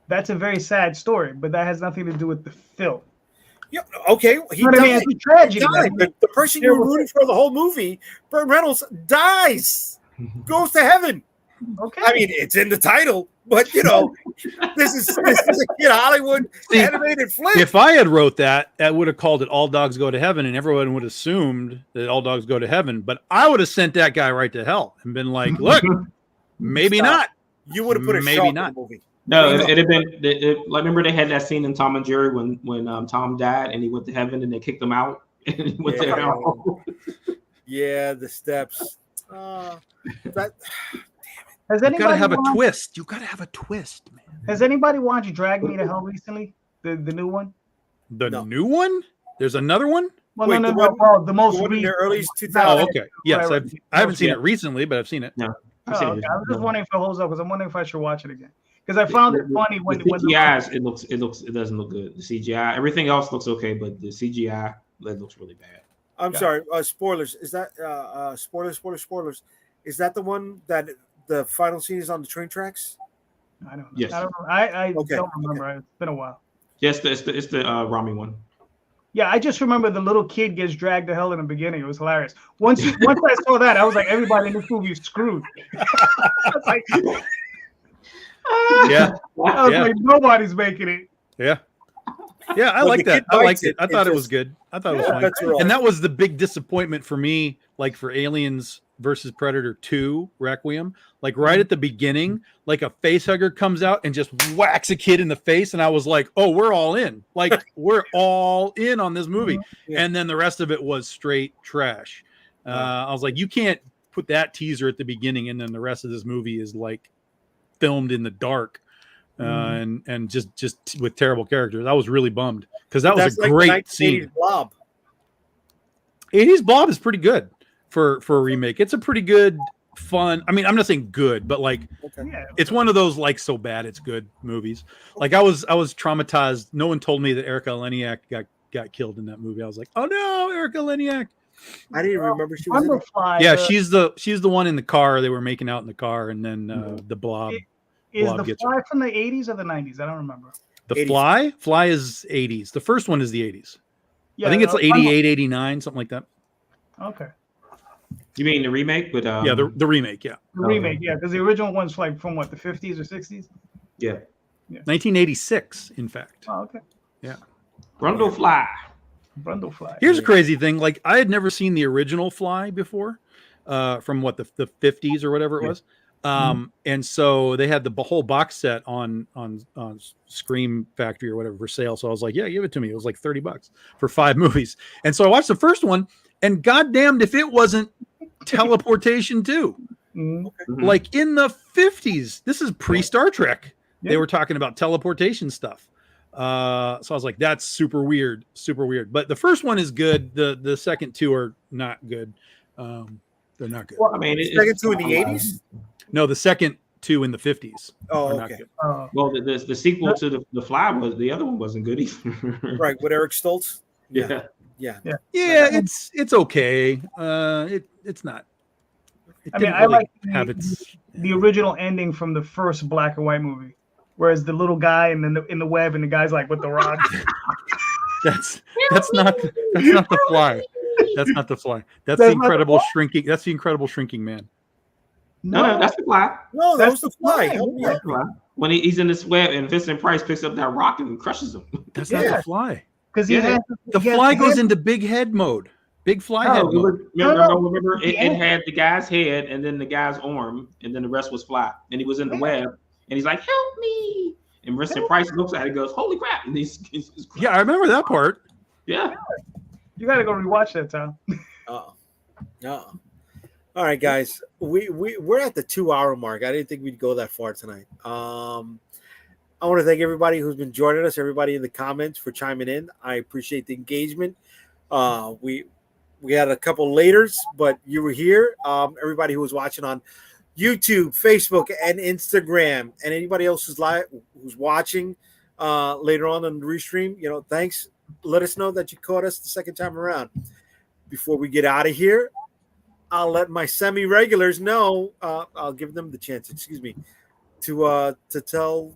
that's a very sad story, but that has nothing to do with the film. Yeah, okay, he You know what I mean? died. It's a tragedy. Died. The person you were rooting for the whole movie, Burt Reynolds, dies, goes to heaven. Okay. I mean, it's in the title, but this is a kid Hollywood animated flick. If I had wrote that, I would have called it All Dogs Go to Heaven, and everyone would have assumed that All Dogs Go to Heaven. But I would have sent that guy right to hell and been like, "Look, maybe not." You would have put a Maybe shot not. in the movie. No, it'd have been. Like, remember they had that scene in Tom and Jerry when Tom died and he went to heaven and they kicked him out and he went to hell. Yeah, the steps. That Has You anybody gotta have a watched, twist. You gotta have a twist, man. Has anybody watched Drag Me to Hell recently? The new one? The No. new one? There's another one? Well, Wait, no. the one- Well, the most the one in the recent. early Oh, 2000s. okay. Yes, Whatever. I haven't seen Yeah. it recently, but I've seen it. No, Oh, okay. I was just wondering if it holds up because I'm wondering if I should watch it again. Because I found it funny when the CGI it doesn't look good. The CGI, everything else looks okay, but the CGI it looks really bad. I'm sorry. Spoilers. Is that spoilers? Is that the one that the final scene is on the train tracks? I don't know. Yes. I don't know. I Okay, don't remember. It's been a while. Yes, it's the Rami one. Yeah, I just remember the little kid gets dragged to hell in the beginning. It was hilarious. Once I saw that, I was like, everybody in this movie is screwed. I was like, Yeah. I was Yeah. like, nobody's making it. Yeah. Yeah, I When like the that. kid I liked bites it. it, I it thought it was just- good. I thought it was Yeah, fine. That's right. And that was the big disappointment for me, like for Aliens versus Predator 2 Requiem. Like right at the beginning, like a face hugger comes out and just whacks a kid in the face. And I was like, oh, we're all in. Like we're all in on this movie. Yeah. And then the rest of it was straight trash. I was like, you can't put that teaser at the beginning and then the rest of this movie is like filmed in the dark. And just with terrible characters. I was really bummed because that was That's a like the great 1980s scene. Blob. 80s Blob is pretty good for a remake. It's a pretty good, fun. I mean, I'm not saying good, but like Okay. Yeah. it's one of those like so bad it's good movies. Like I was traumatized. No one told me that Erica Leniak got killed in that movie. I was like, oh no, Erica Leniak. I didn't remember she was in it. Wonderfly. Yeah, she's the one in the car. They were making out in the car, and then the Blob. Is Blob the gets Fly from the 80s or the 90s? I don't remember. The 80s. Fly is 80s. The first one is the 80s. Yeah, I think it's uh, 88, 89, something like that. Okay. You mean the remake with Yeah, the remake. Yeah, The remake, yeah, because the original one's like from what, the 50s or 60s? yeah 1986, in fact. Oh, okay. Brundle Fly. Brundlefly. Here's a crazy thing. Like I had never seen the original Fly before, from what the 50s or whatever it was. And so they had the whole box set on Scream Factory or whatever for sale. So I was like, yeah, give it to me. It was like $30 for 5 movies. And so I watched the first one, and goddamned if it wasn't teleportation too. Mhm. Like in the 50s, this is pre-Star Trek. They Yeah. were talking about teleportation stuff. So I was like, that's super weird. But the first one is good. The second two are not good. They're not good. Well, I mean, Second two in the 80s? No, the second two in the 50s Oh, are not okay. good. Well, the sequel to the Fly was the other one wasn't good either. Right, with Eric Stoltz. Yeah. Yeah. Yeah, it's okay. It's not. It I mean, didn't I like have its. the original ending from the first black and white movie, whereas the little guy and then in the web and the guy's like with the rod. That's not the Fly. That's not the Fly. That's the That's not the incredible Fly? shrinking. That's the incredible shrinking man. No, that's the Fly. No, that was That's the Fly. the Fly, Help me, yeah. help me. When he's in this web and Vincent Price picks up that rock and crushes him. That's Yeah. not the Fly. because he Yeah. has The he has Fly goes head- into big head mode. Big Fly head Oh, mode. remember it Yeah. had the guy's head and then the guy's arm, and then the rest was Fly. And he was in the Yeah. web, and he's like, "Help me!" And Vincent Price looks at it and goes, "Holy crap!" And he's Yeah, I remember that part. yeah. You got to go rewatch that, Tom. All right, guys, we're at the 2-hour mark. I didn't think we'd go that far tonight. I want to thank everybody who's been joining us, everybody in the comments for chiming in. I appreciate the engagement. We had a couple laters, but you were here. Everybody who was watching on YouTube, Facebook, and Instagram, and anybody else who's watching later on the restream, thanks. Let us know that you caught us the second time around. Before we get out of here, I'll let my semi-regulars know. I'll give them the chance. Excuse me, to tell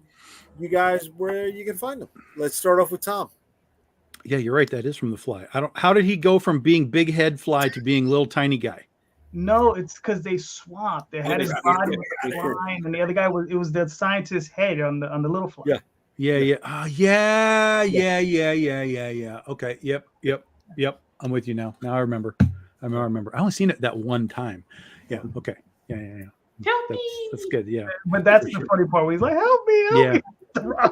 you guys where you can find them. Let's start off with Tom. Yeah, you're right. That is from the Fly. How did he go from being big head Fly to being little tiny guy? No, it's because they swapped. They had his body with the flying, and the other guy was the scientist's head on the little fly. Yeah. Yeah. Okay. Yep. I'm with you now. Now I remember. I only seen it that one time. Yeah. Okay. Yeah. Help me. That's good. Yeah. But that's the funny part where he's like, "Help me!" Yeah.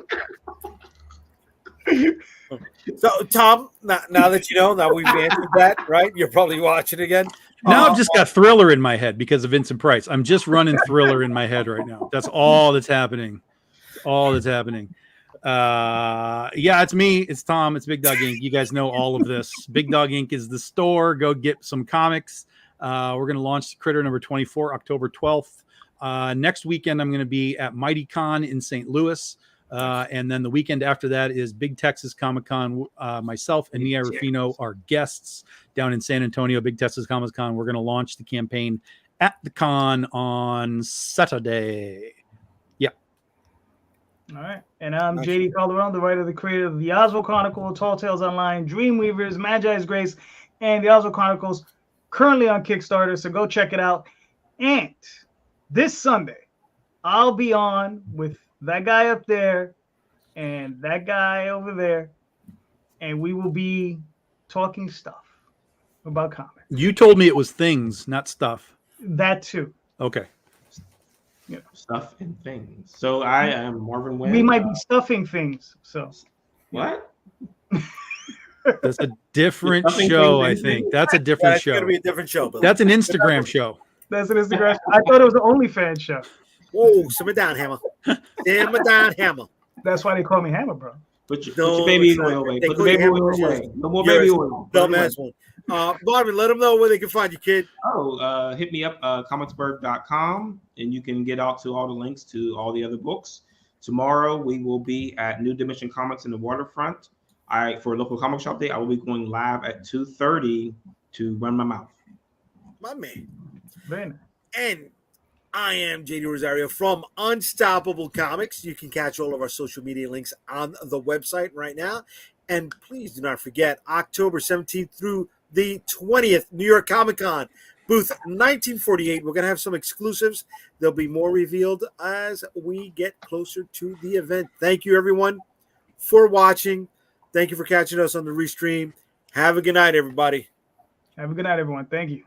So, Tom, now that you know, now we've answered that, right? You're probably watching again. Now I've just got Thriller in my head because of Vincent Price. I'm just running Thriller in my head right now. That's all that's happening. Yeah, it's me. It's Tom. It's Big Dog Inc. You guys know all of this. Big Dog Inc. is the store. Go get some comics. We're going to launch Critter number 24, October 12th. Next weekend, I'm going to be at Mighty Con in St. Louis. And then the weekend after that is Big Texas Comic Con. Myself and Nia Rufino are guests down in San Antonio, Big Texas Comic Con. We're going to launch the campaign at the con on Saturday. All right. And I'm JD Calderon, the writer, the creator of the Oswald Chronicle, Tall Tales Online, Dreamweavers, Magi's Grace, and the Oswald Chronicles, currently on Kickstarter. So go check it out. And this Sunday, I'll be on with that guy up there and that guy over there, and we will be talking stuff about comics. You told me it was things, not stuff. That too. Okay. Stuff and things. So I am Marvin Wynn. We might be stuffing things. So What? That's a different Something show, I things, think. That's a different That's show. going to be a different show. Bill. That's an Instagram show. that's an Instagram. I thought it was an OnlyFans show. Whoa, simmer down, Hammer. Simmer down, Hammer. That's why they call me Hammer, bro. Put your No, baby it's not. oil away. They Put the call you baby Hammer oil because away. No more you're baby a oil. Dumbass one. Marvin, let them know where they can find you, kid. Hit me up, comicsburg.com, and you can get out to all the links to all the other books. Tomorrow, we will be at New Dimension Comics in the Waterfront. For Local Comic Shop Day, I will be going live at 2:30 to run my mouth. My man. Very nice. And I am JD Rosario from Unstoppable Comics. You can catch all of our social media links on the website right now. And please do not forget, October 17th through the 20th, New York Comic Con, booth 1948. We're going to have some exclusives. There'll be more revealed as we get closer to the event. Thank you, everyone, for watching. Thank you for catching us on the restream. Have a good night, everybody. Have a good night, everyone. Thank you.